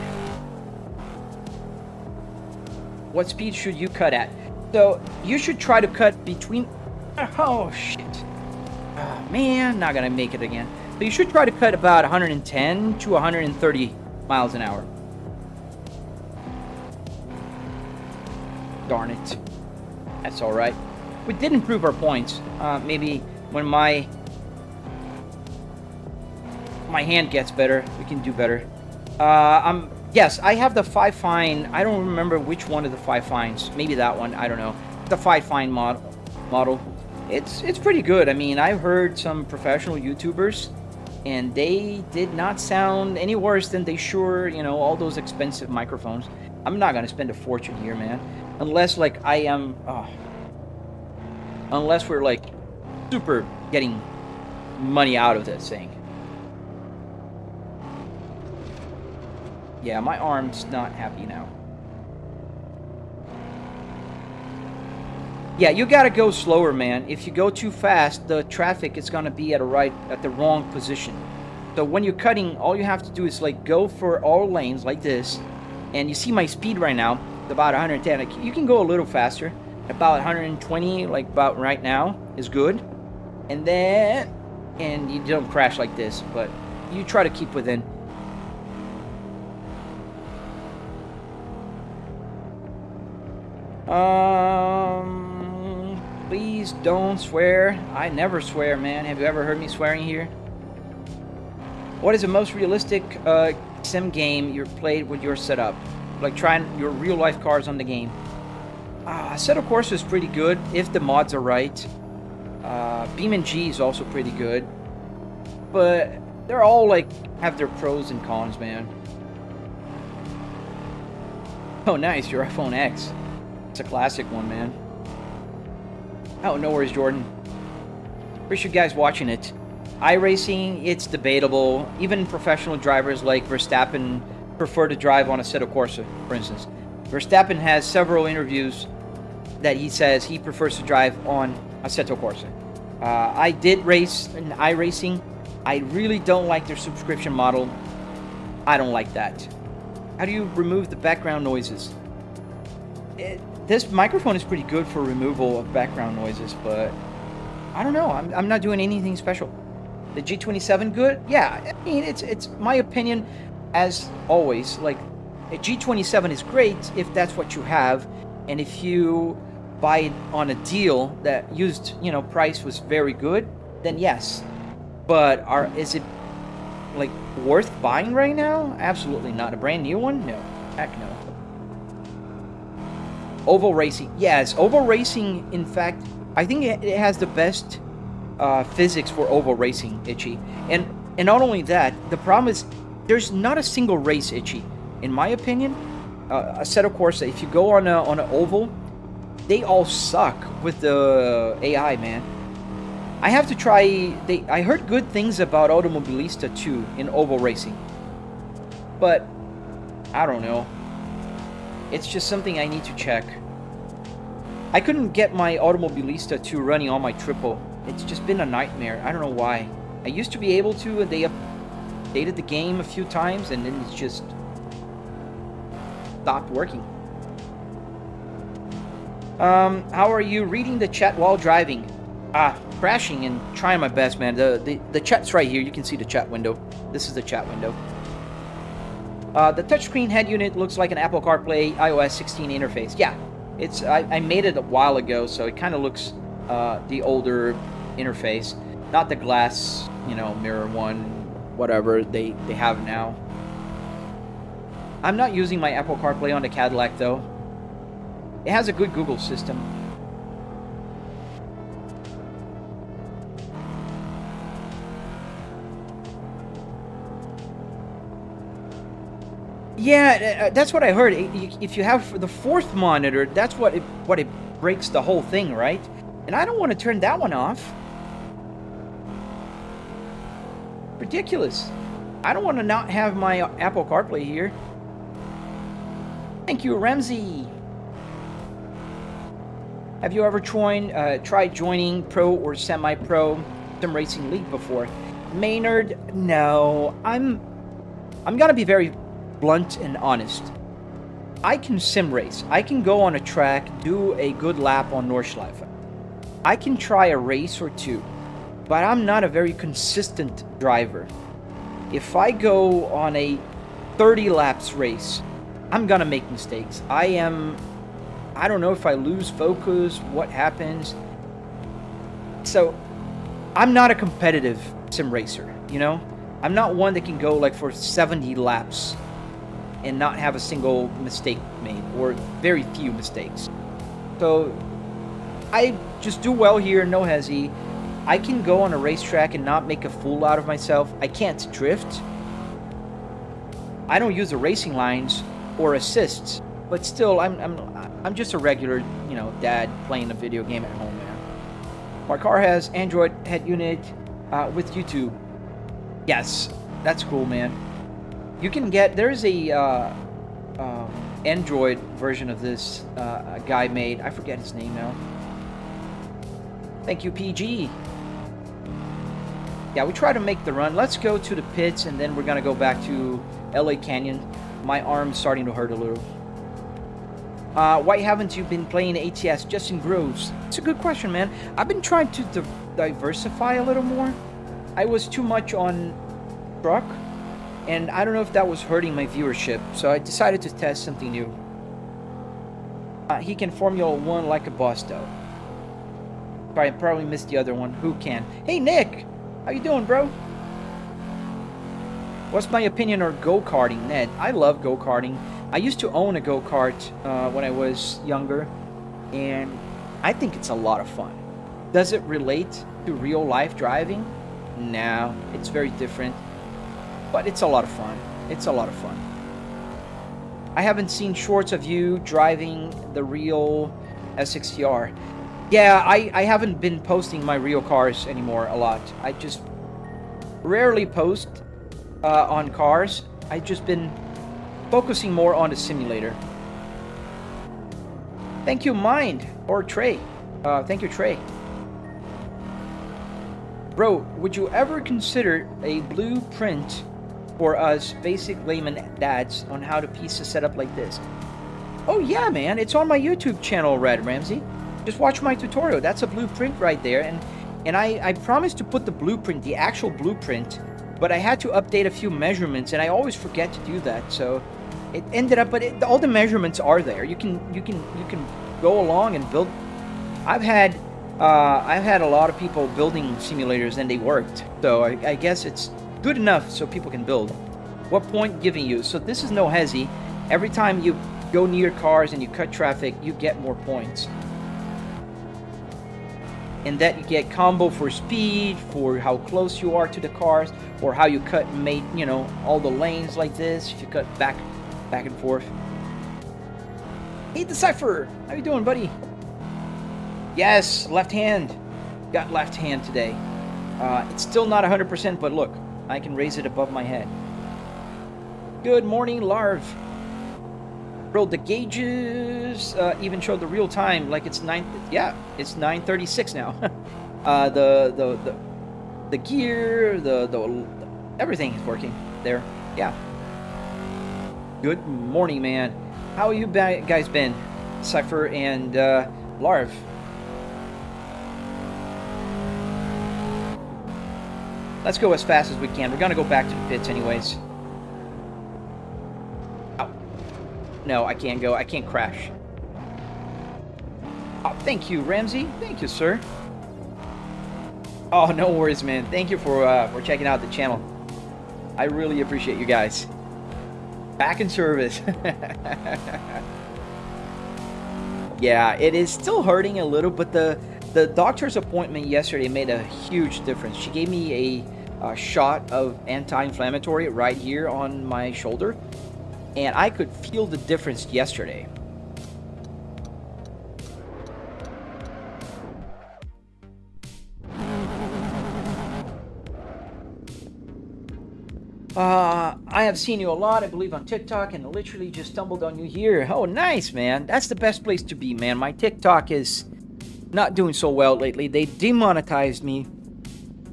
What speed should you cut at? So, you should try to cut between... Oh, shit. Oh, man, not gonna make it again. So you should try to cut about 110 to 130 miles an hour. Darn it. That's alright. We did improve our points. Maybe when my hand gets better, we can do better. I'm Yes, I have the 5 Fine. I don't remember which one of the 5 Fines. Maybe that one. I don't know. The 5 Fine model. It's pretty good. I mean, I've heard some professional YouTubers, and they did not sound any worse than they sure, you know, all those expensive microphones. I'm not gonna spend a fortune here, man. Unless, like, I am... unless we're, like, super getting money out of this thing. Yeah, my arm's not happy now. Yeah, you gotta go slower, man. If you go too fast, the traffic is gonna be at the wrong position. So when you're cutting, all you have to do is like go for all lanes like this. And you see my speed right now, it's about 110. Like, you can go a little faster, about 120, like about right now is good. And you don't crash like this, but you try to keep within. Please don't swear. I never swear, man. Have you ever heard me swearing here? What is the most realistic sim game you've played with your setup? Like trying your real life cars on the game. Assetto Corsa is pretty good if the mods are right. BeamNG is also pretty good. But they're all like have their pros and cons, man. Oh, nice, your iPhone X. It's a classic one, man. Oh, no worries, Jordan. Appreciate you guys watching it. iRacing, it's debatable. Even professional drivers like Verstappen prefer to drive on Assetto Corsa, for instance. Verstappen has several interviews that he says he prefers to drive on Assetto Corsa. I did race in iRacing. I really don't like their subscription model. I don't like that. How do you remove the background noises? This microphone is pretty good for removal of background noises, but I don't know. I'm not doing anything special. The G27 good? Yeah, I mean, it's my opinion, as always. Like, a G27 is great if that's what you have, and if you buy it on a deal that used, you know, price was very good, then yes. But is it like worth buying right now? Absolutely not. A brand new one? No. Heck no. Oval Racing. Yes, Oval Racing, in fact, I think it has the best physics for Oval Racing, Itchy. And not only that, the problem is there's not a single race, Itchy. In my opinion, Assetto Corsa, if you go on an oval, they all suck with the AI, man. I have to try... I heard good things about Automobilista 2 in Oval Racing. But, I don't know. It's just something I need to check. I couldn't get my Automobilista 2 running on my triple. It's just been a nightmare. I don't know why. I used to be able to, and they updated the game a few times, and then it's just stopped working. How are you reading the chat while driving? Crashing and trying my best, man. The chat's right here. You can see the chat window. This is the chat window. The touchscreen head unit looks like an Apple CarPlay iOS 16 interface. Yeah, I made it a while ago, so it kind of looks the older interface, not the glass, you know, mirror one, whatever they have now. I'm not using my Apple CarPlay on the Cadillac though. It has a good Google system. Yeah, that's what I heard. If you have the fourth monitor, that's what it breaks the whole thing, right? And I don't want to turn that one off. Ridiculous. I don't want to not have my Apple CarPlay here. Thank you, Ramsey. Have you ever tried joining pro or semi-pro sim racing league before? Maynard, no. I'm gonna be very blunt and honest. I can sim race. I can go on a track, do a good lap on Nordschleife. I can try a race or two, but I'm not a very consistent driver. If I go on a 30 laps race, I'm gonna make mistakes. I don't know if I lose focus, what happens. So, I'm not a competitive sim racer, you know? I'm not one that can go like for 70 laps and not have a single mistake made, or very few mistakes. So I just do well here in NoHesi. I can go on a racetrack and not make a fool out of myself. I can't drift. I don't use the racing lines or assists, but still, I'm just a regular, you know, dad playing a video game at home, man. My car has Android head unit with YouTube. Yes, that's cool, man. You can get, there's a Android version of this a guy made. I forget his name now. Thank you, PG. Yeah, we try to make the run. Let's go to the pits, and then we're gonna go back to LA Canyon. My arm's starting to hurt a little. Why haven't you been playing ATS just in Groves? It's a good question, man. I've been trying to diversify a little more. I was too much on truck, and I don't know if that was hurting my viewership, so I decided to test something new. He can Formula 1 like a boss, though. I probably missed the other one. Who can? Hey, Nick! How you doing, bro? What's my opinion on go-karting, Ned? I love go-karting. I used to own a go-kart when I was younger, and I think it's a lot of fun. Does it relate to real-life driving? No, it's very different, but it's a lot of fun. It's a lot of fun. I haven't seen shorts of you driving the real S60R. Yeah, I haven't been posting my real cars anymore a lot. I just rarely post on cars. I've just been focusing more on the simulator. Thank you, Mind, or Trey. Thank you, Trey. Bro, would you ever consider a blueprint for us basic layman dads on how to piece a setup like this? Oh yeah, man, it's on my YouTube channel, Red Ramsey. Just watch my tutorial. That's a blueprint right there, and I promised to put the blueprint, the actual blueprint, but I had to update a few measurements, and I always forget to do that. So it ended up, but all the measurements are there. You can go along and build. I've had a lot of people building simulators and they worked. So I guess it's good enough so people can build. What point giving you? So this is NoHesi. Every time you go near cars and you cut traffic, you get more points. And that you get combo for speed, for how close you are to the cars, or how you cut and made, you know, all the lanes like this. If you cut back and forth. Hey, Decipher, how you doing, buddy? Yes, left hand. Got left hand today. It's still not 100%, but look, I can raise it above my head. Good morning, Larv. Bro, the gauges even show the real time like it's 9. Yeah, it's 9:36 now. The gear, the everything is working there. Yeah. Good morning, man. How you guys been, Cypher and Larv? Let's go as fast as we can. We're gonna go back to the pits anyways. Oh. No, I can't go. I can't crash. Oh, thank you, Ramsey. Thank you, sir. Oh, no worries, man. Thank you for checking out the channel. I really appreciate you guys. Back in service. Yeah, it is still hurting a little, but the doctor's appointment yesterday made a huge difference. She gave me a shot of anti-inflammatory right here on my shoulder, and I could feel the difference yesterday. I have seen you a lot, I believe, on TikTok, and literally just stumbled on you here. Oh, nice, man. That's the best place to be, man. My TikTok is not doing so well lately. They demonetized me.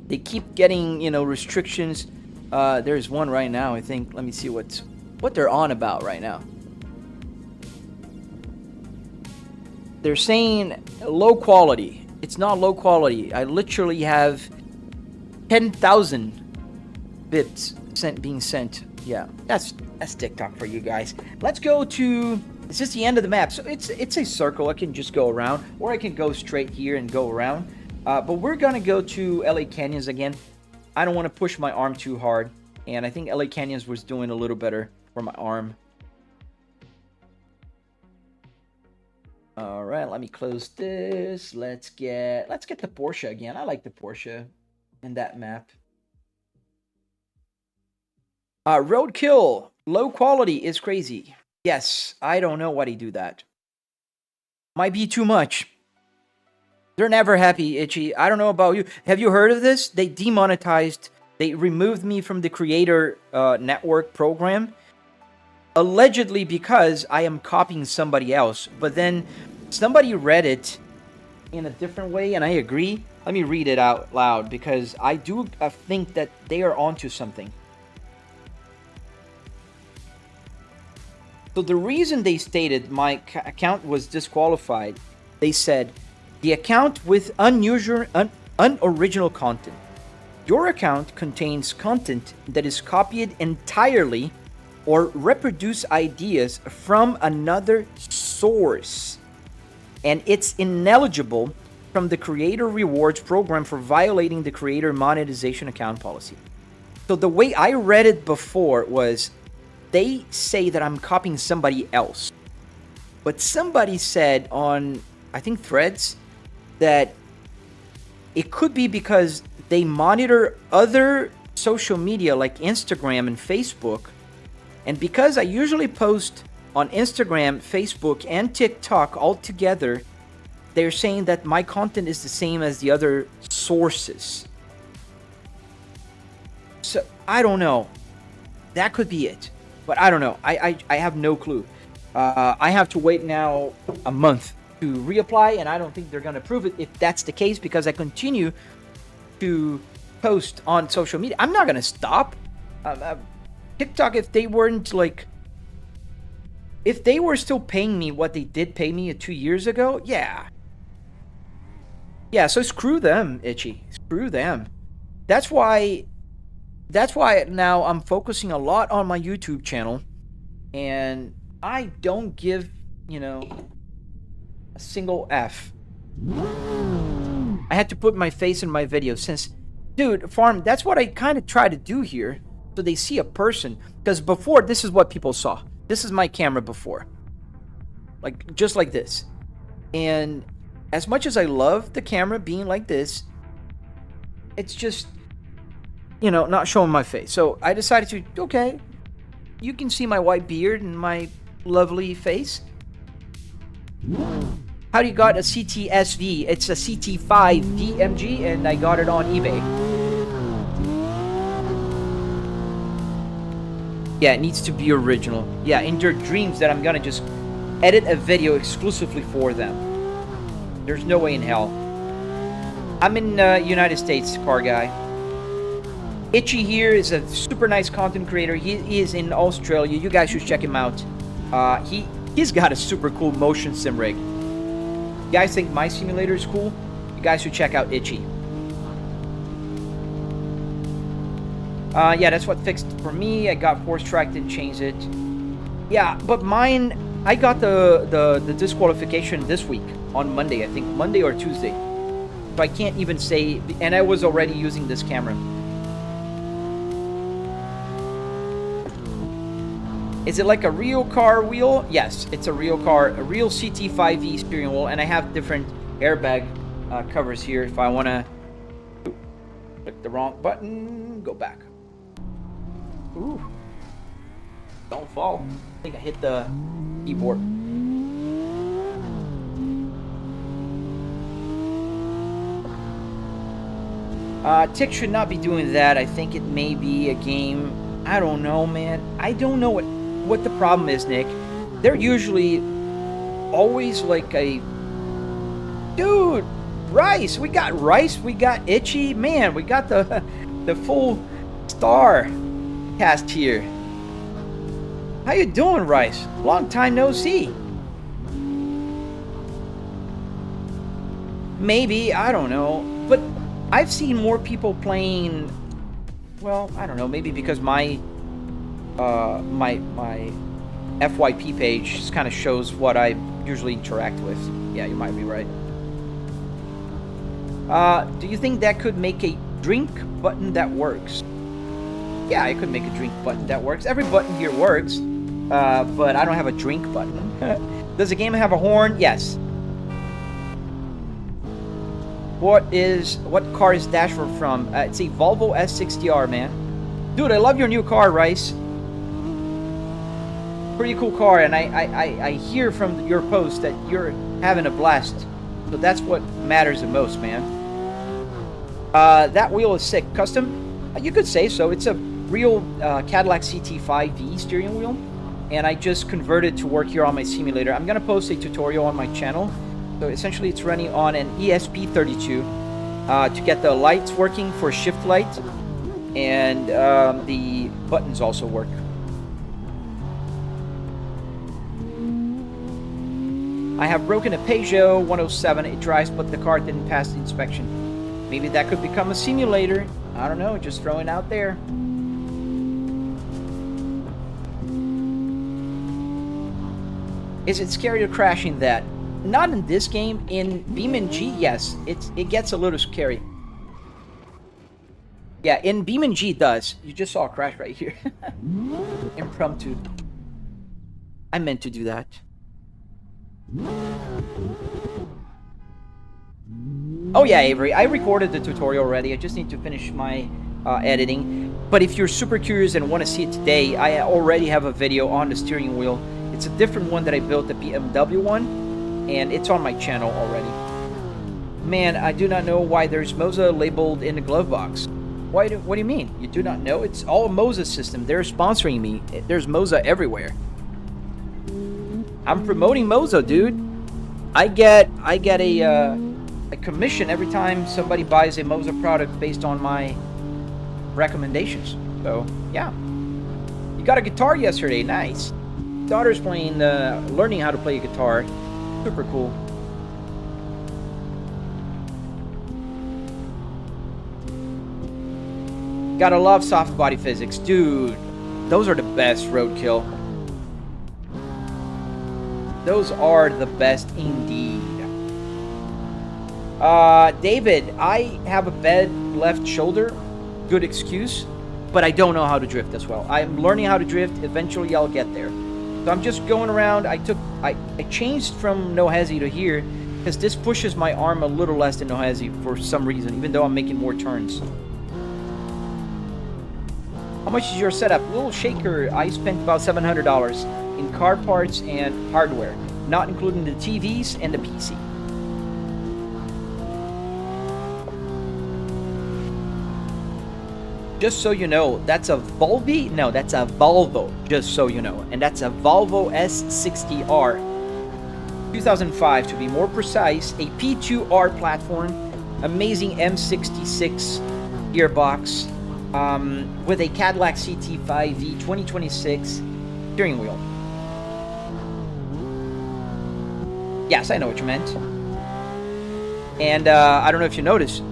They keep getting, you know, restrictions. There's one right now, I think. Let me see what they're on about right now. They're saying low quality. It's not low quality. I literally have 10,000 bits being sent. Yeah, that's TikTok for you guys. Let's go to, it's just the end of the map, so it's a circle. I can just go around, or I can go straight here and go around, but we're gonna go to LA Canyons again. I don't want to push my arm too hard, and I think LA Canyons was doing a little better for my arm. All right, let me close this. Let's get the Porsche again. I like the Porsche in that map. Roadkill, low quality is crazy. Yes, I don't know why they do that. Might be too much. They're never happy, Itchy. I don't know about you. Have you heard of this? They demonetized, they removed me from the creator network program, allegedly because I am copying somebody else. But then somebody read it in a different way, and I agree. Let me read it out loud, because I do think that they are onto something. So the reason they stated my account was disqualified, they said, the account with unoriginal content. Your account contains content that is copied entirely or reproduce ideas from another source, and it's ineligible from the creator rewards program for violating the creator monetization account policy. So the way I read it before was, they say that I'm copying somebody else, but somebody said on, I think, Threads, that it could be because they monitor other social media like Instagram and Facebook, and because I usually post on Instagram, Facebook, and TikTok all together, they're saying that my content is the same as the other sources. So I don't know. That could be it. But I don't know. I have no clue. I have to wait now a month to reapply, and I don't think they're going to prove it if that's the case, because I continue to post on social media. I'm not going to stop. TikTok, if they weren't like... If they were still paying me what they did pay me 2 years ago, yeah. Yeah, so screw them, Itchy. Screw them. That's why now I'm focusing a lot on my YouTube channel, and I don't give, a single F. I had to put my face in my video since, dude, Farm, that's what I kind of try to do here, so they see a person. Because before, this is what people saw. This is my camera before. Like, just like this. And as much as I love the camera being like this, it's just... not showing my face. So I decided to, okay, you can see my white beard and my lovely face. How do you got a CTSV? It's a CT5 DMG, and I got it on eBay. Yeah, it needs to be original. Yeah, in their dreams that I'm gonna just edit a video exclusively for them. There's no way in hell. I'm in United States, car guy. Itchy here is a super nice content creator. He is in Australia. You guys should check him out. He's got a super cool motion sim rig. You guys think my simulator is cool? You guys should check out Itchy. Yeah, that's what fixed for me. I got force tracked and changed it. Yeah, but mine, I got the disqualification this week on Monday, I think. Monday or Tuesday. So I can't even say, and I was already using this camera. Is it like a real car wheel? Yes, it's a real car, a real CT5E steering wheel, and I have different airbag covers here if I want to click the wrong button, go back. Ooh, don't fall. I think I hit the keyboard. Tick should not be doing that. I think it may be a game. I don't know, man. I don't know what the problem is, Nick. They're usually always like a... Dude, Rice. We got Rice. We got Itchy. Man, we got the full star cast here. How you doing, Rice? Long time no see. Maybe. I don't know. But I've seen more people playing... Well, I don't know. Maybe because my my FYP page just kind of shows what I usually interact with. Yeah, you might be right. Do you think that could make a drink button that works? Yeah, I could make a drink button that works. Every button here works, but I don't have a drink button. Does the game have a horn? Yes. What car is dashboard from? It's a Volvo S60R, man. Dude, I love your new car, Rice. Pretty cool car, and I hear from your post that you're having a blast. So that's what matters the most, man. That wheel is sick. Custom? You could say so. It's a real Cadillac CT5V steering wheel, and I just converted to work here on my simulator. I'm gonna post a tutorial on my channel. So essentially it's running on an ESP32 to get the lights working for shift light, and the buttons also work. I have broken a Peugeot 107. It drives, but the car didn't pass the inspection. Maybe that could become a simulator. I don't know, just throwing out there. Is it scary to crashing that? Not in this game. In BeamNG, yes. It gets a little scary. Yeah, in BeamNG it does. You just saw a crash right here. Impromptu. I meant to do that. Oh yeah, Avery, I recorded the tutorial already. I just need to finish my editing. But if you're super curious and want to see it today, I already have a video on the steering wheel. It's a different one that I built, the BMW one, and it's on my channel already. Man, I do not know why there's MOSA labeled in the glove box. What do you mean? You do not know? It's all a MOSA system. They're sponsoring me. There's MOSA everywhere. I'm promoting MOSA, dude. I get a commission every time somebody buys a MOSA product based on my recommendations. So yeah, you got a guitar yesterday. Nice. Daughter's playing, learning how to play a guitar. Super cool. Gotta love soft body physics, dude. Those are the best, roadkill. Those are the best indeed. David, I have a bad left shoulder. Good excuse, but I don't know how to drift as well. I'm learning how to drift. Eventually, I'll get there. So I'm just going around. I changed from NoHesi to here because this pushes my arm a little less than NoHesi for some reason, even though I'm making more turns. How much is your setup? Little shaker. I spent about $700 in car parts and hardware, not including the TVs and the PC. Just so you know, that's a Volvo. No, that's a Volvo, just so you know. And that's a Volvo S60R. 2005 to be more precise. A P2R platform. Amazing M66 gearbox. With a Cadillac CT5V 2026 steering wheel. Yes, I know what you meant. And I don't know if you noticed,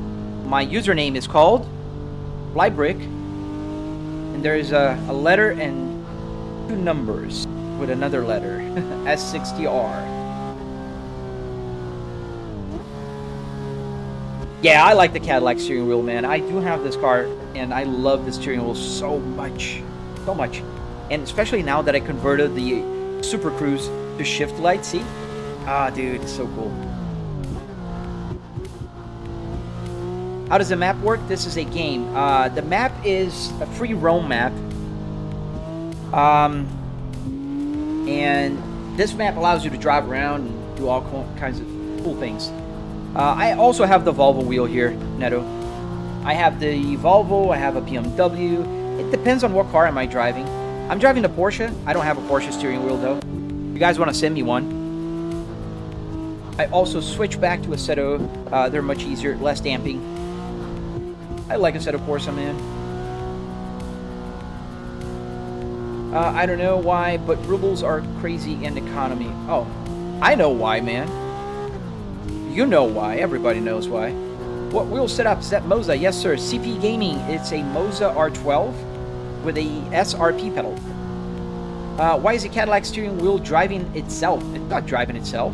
my username is called Flybrick, and there's a letter and 2 numbers with another letter. S60R. Yeah, I like the Cadillac steering wheel, man. I do have this car, and I love the steering wheel so much. So much. And especially now that I converted the Super Cruise to shift light, see? Ah, dude, it's so cool. How does the map work? This is a game. The map is a free roam map. And this map allows you to drive around and do all kinds of cool things. I also have the Volvo wheel here, Neto. I have the Volvo, I have a BMW. It depends on what car am I driving. I'm driving the Porsche. I don't have a Porsche steering wheel though. You guys want to send me one? I also switch back to Assetto. They're much easier, less damping. I like Assetto Corsa, man. I don't know why, but rubles are crazy in economy. Oh, I know why, man. You know why. Everybody knows why. What wheel setup is that? MOSA? Yes, sir. CP Gaming. It's a Moza R12 with a SRP pedal. Why is the Cadillac steering wheel driving itself? It's not driving itself.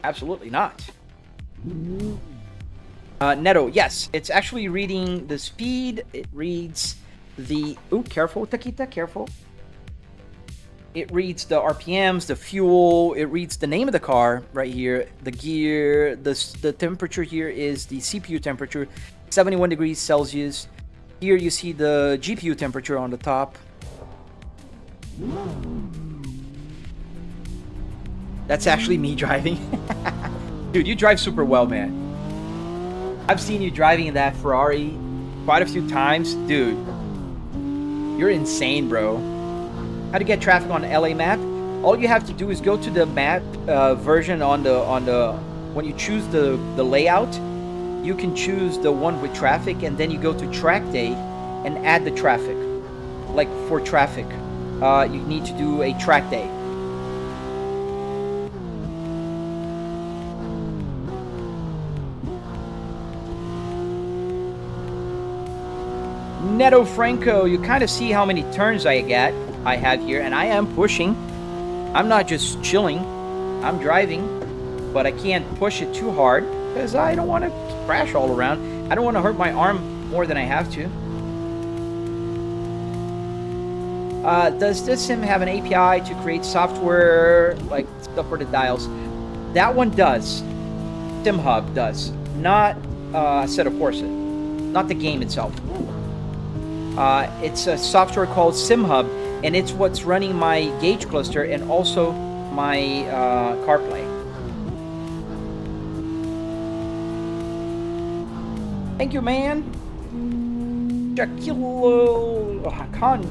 Absolutely not. Neto, yes, it's actually reading the speed. It reads the... Ooh, careful, Taquita, careful. it reads the RPMs, the fuel, it reads the name of the car right here, the gear, the temperature here is the CPU temperature, 71 degrees Celsius. Here you see the GPU temperature on the top. That's actually me driving. Dude, you drive super well, man. I've seen you driving in that Ferrari quite a few times. Dude, you're insane, bro. How to get traffic on the LA map? All you have to do is go to the map version on the when you choose the layout, you can choose the one with traffic, and then you go to track day and add the traffic. Like for traffic, you need to do a track day. Neto Franco, you kind of see how many turns I have here, and I am pushing. I'm not just chilling, I'm driving, but I can't push it too hard because I don't want to crash all around. I don't want to hurt my arm more than I have to. Does this sim have an API to create software, like stuff for the dials? That one does. SimHub does. Not Set of Corsa. Not the game itself. It's a software called SimHub, and it's what's running my gauge cluster and also my CarPlay. Thank you, man. Jakilo Hakan.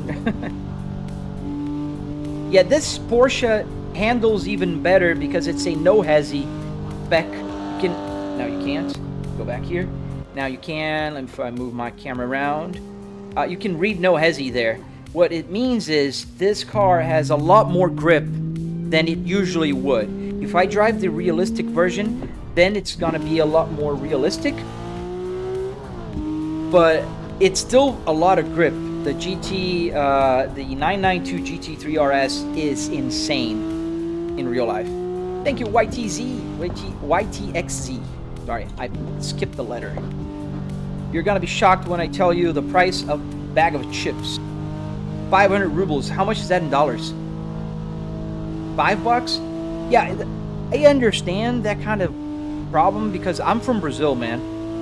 Yeah, this Porsche handles even better because it's a NoHesi spec. You can, no, you can't. Go back here. Now you can. If I move my camera around, you can read NoHesi there. What it means is this car has a lot more grip than it usually would. If I drive the realistic version, then it's gonna be a lot more realistic. But it's still a lot of grip. The the 992 GT3 RS is insane in real life. Thank you, YTXZ. Sorry, I skipped the letter. You're gonna be shocked when I tell you the price of a bag of chips. 500 rubles. How much is that in dollars? $5? Yeah, I understand that kind of problem because I'm from Brazil, man.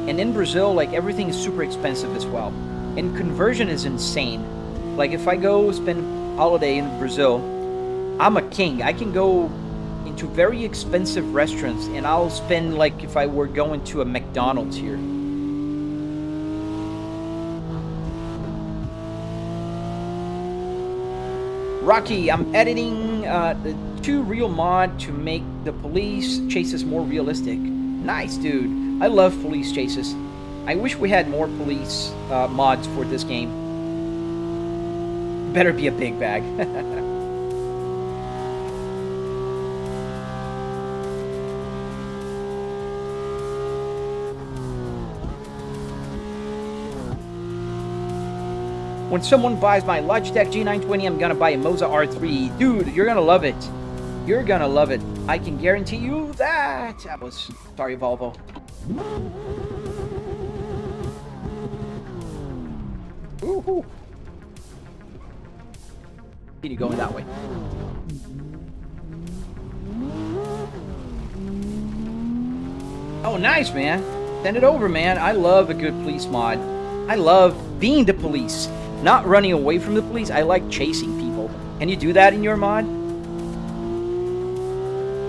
And in Brazil, like, everything is super expensive as well. And conversion is insane. Like, if I go spend holiday in Brazil, I'm a king. I can go into very expensive restaurants and I'll spend, like, if I were going to a McDonald's here. Rocky, I'm editing the 2 real mod to make the police chases more realistic. Nice, dude. I love police chases. I wish we had more police mods for this game. Better be a big bag. When someone buys my Logitech G920, I'm gonna buy a Moza R3. Dude, you're gonna love it. You're gonna love it. I can guarantee you that. That was... Sorry, Volvo. Woohoo! Continue going that way. Oh, nice, man. Send it over, man. I love a good police mod. I love being the police. Not running away from the police. I like chasing people. Can you do that in your mod?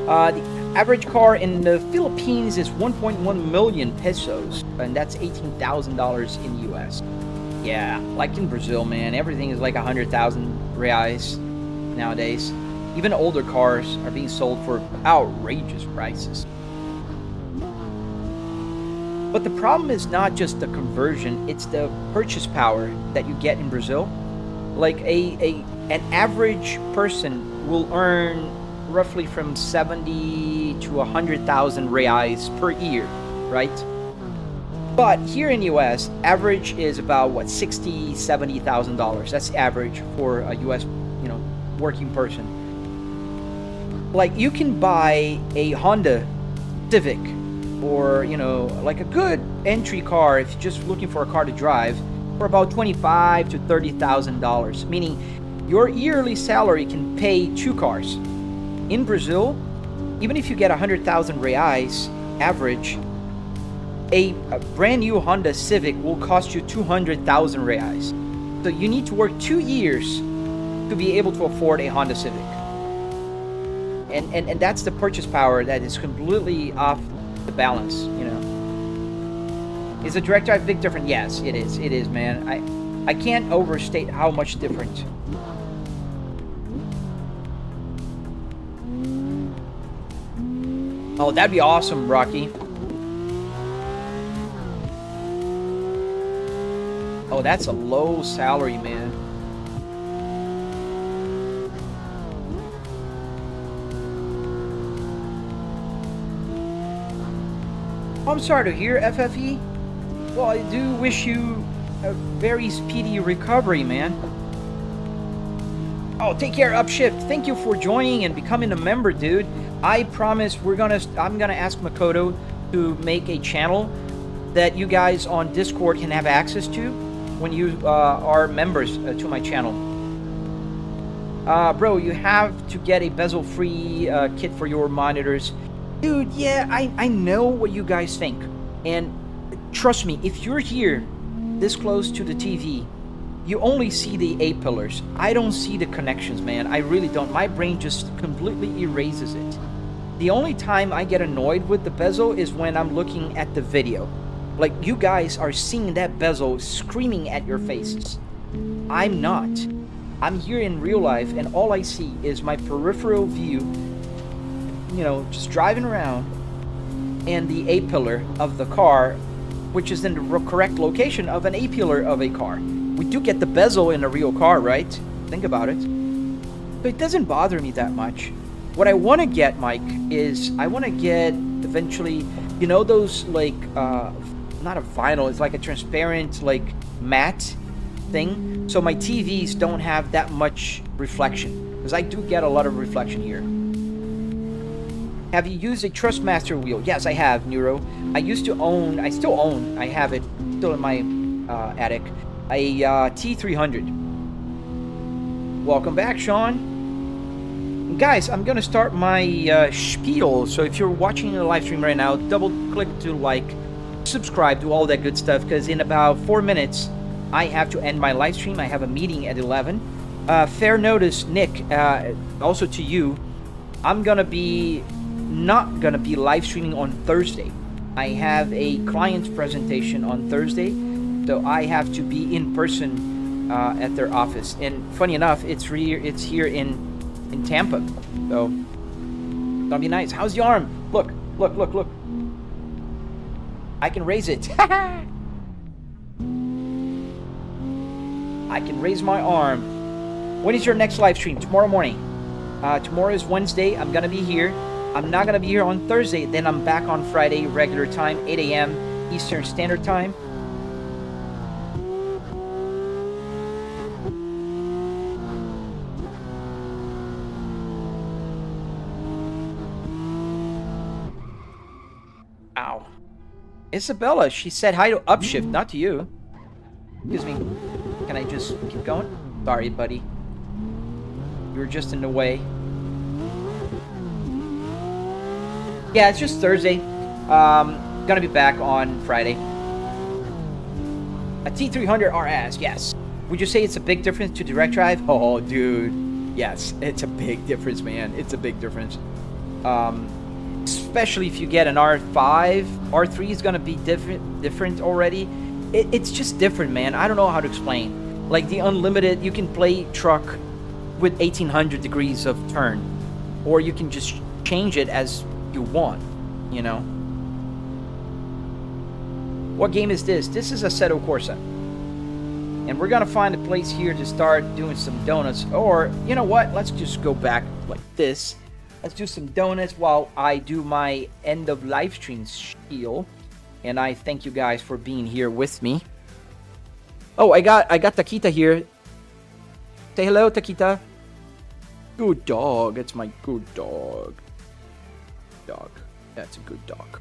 The average car in the Philippines is 1.1 million pesos, and that's $18,000 in US. Yeah, like in Brazil, man, everything is like 100,000 reais nowadays. Even older cars are being sold for outrageous prices. But the problem is not just the conversion, it's the purchase power that you get in Brazil. Like an average person will earn roughly from 70 to 100,000 reais per year, right? But here in the US, average is about what, $60,000, $70,000. That's average for a US, working person. Like, you can buy a Honda Civic, or like a good entry car if you're just looking for a car to drive, for about $25,000 to $30,000, meaning your yearly salary can pay 2 cars. In Brazil, even if you get 100,000 reais average, a brand new Honda Civic will cost you 200,000 reais. So you need to work 2 years to be able to afford a Honda Civic. And that's the purchase power that is completely off the balance, you know. Is the direct drive big different? Yes, it is. It is, man. I can't overstate how much different. Oh, that'd be awesome, Rocky. Oh, that's a low salary, man. Oh, I'm sorry to hear, FFE. Well, I do wish you a very speedy recovery, man. Oh, take care, Upshift. Thank you for joining and becoming a member, dude. I promise I'm gonna ask Makoto to make a channel that you guys on Discord can have access to when you are members to my channel. Bro, you have to get a bezel-free kit for your monitors. Dude, yeah, I know what you guys think. And trust me, if you're here this close to the TV, you only see the A-pillars. I don't see the connections, man. I really don't. My brain just completely erases it. The only time I get annoyed with the bezel is when I'm looking at the video. Like, you guys are seeing that bezel screaming at your faces. I'm not. I'm here in real life, and all I see is my peripheral view, you know, just driving around, and the A-pillar of the car, which is in the correct location of an A-pillar of a car. We do get the bezel in a real car, right? Think about it. But it doesn't bother me that much. What I want to get, Mike, is I want to get eventually, you know, those like, not a vinyl, it's like a transparent, like matte thing. So my TVs don't have that much reflection, because I do get a lot of reflection here. Have you used a Trustmaster wheel? Yes, I have, Neuro. I still own, I have it still in my attic, a T300. Welcome back, Sean. Guys, I'm gonna start my spiel. So if you're watching the live stream right now, double click to like, subscribe, do all that good stuff, because in about 4 minutes I have to end my live stream. I have a meeting at 11. Fair notice, Nick, also to you, I'm not gonna be live streaming on Thursday. I have a client presentation on Thursday, so I have to be in person at their office. And funny enough, it's here in Tampa, so it's gonna be nice. How's the arm? Look. I can raise it. I can raise my arm. When is your next live stream? Tomorrow morning. Tomorrow is Wednesday. I'm gonna be here. I'm not gonna be here on Thursday. Then I'm back on Friday, regular time, 8 a.m. Eastern Standard Time. Ow. Isabella, she said hi to Upshift, not to you. Excuse me. Can I just keep going? Sorry, buddy. You were just in the way. Yeah, it's just Thursday. Gonna be back on Friday. A T300 RS, yes. Would you say it's a big difference to direct drive? Oh, dude. Yes, it's a big difference, man. It's a big difference. Especially if you get an R5. R3 is gonna be different already. It's just different, man. I don't know how to explain. Like the unlimited, you can play truck with 1800 degrees of turn, or you can just change it as you want, you know. What game is this? This is Assetto Corsa. And we're gonna find a place here to start doing some donuts. Or, you know what? Let's just go back like this. Let's do some donuts while I do my end of live stream spiel. And I thank you guys for being here with me. Oh, I got Taquita here. Say hello, Taquita. Good dog. It's my good dog. That's a good dog.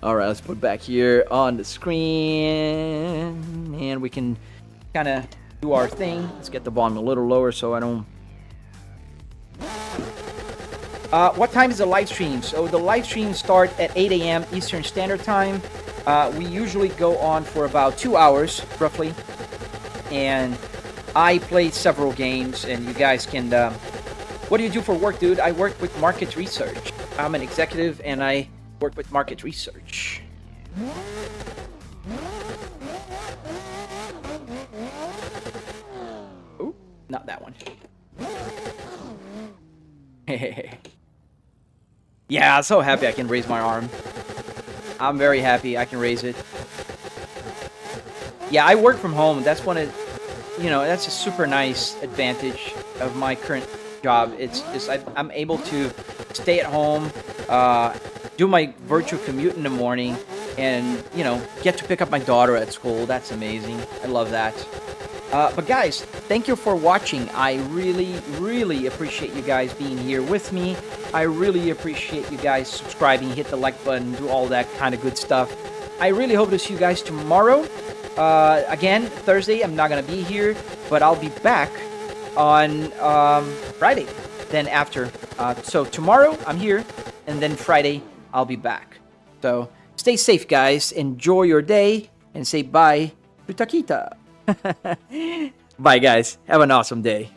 Alright, let's put back here on the screen. And we can kind of do our thing. Let's get the volume a little lower so I don't... what time is the live stream? So the live stream start at 8 a.m. Eastern Standard Time. We usually go on for about 2 hours, roughly. And I play several games, and you guys can... what do you do for work, dude? I work with market research. I'm an executive, and I work with market research. Oh, not that one. Yeah, I'm so happy I can raise my arm. I'm very happy I can raise it. Yeah, I work from home. That's one of, you know, that's a super nice advantage of my current job. It's just I'm able to stay at home, do my virtual commute in the morning, and, you know, get to pick up my daughter at school. That's amazing. I love that. But guys, thank you for watching. I really, really appreciate you guys being here with me. I really appreciate you guys subscribing, hit the like button, do all that kind of good stuff. I really hope to see you guys tomorrow. Again, Thursday, I'm not going to be here, but I'll be back on Friday, then after. So tomorrow, I'm here, and then Friday, I'll be back. So stay safe, guys. Enjoy your day, and say bye to Taquita. Bye, guys. Have an awesome day.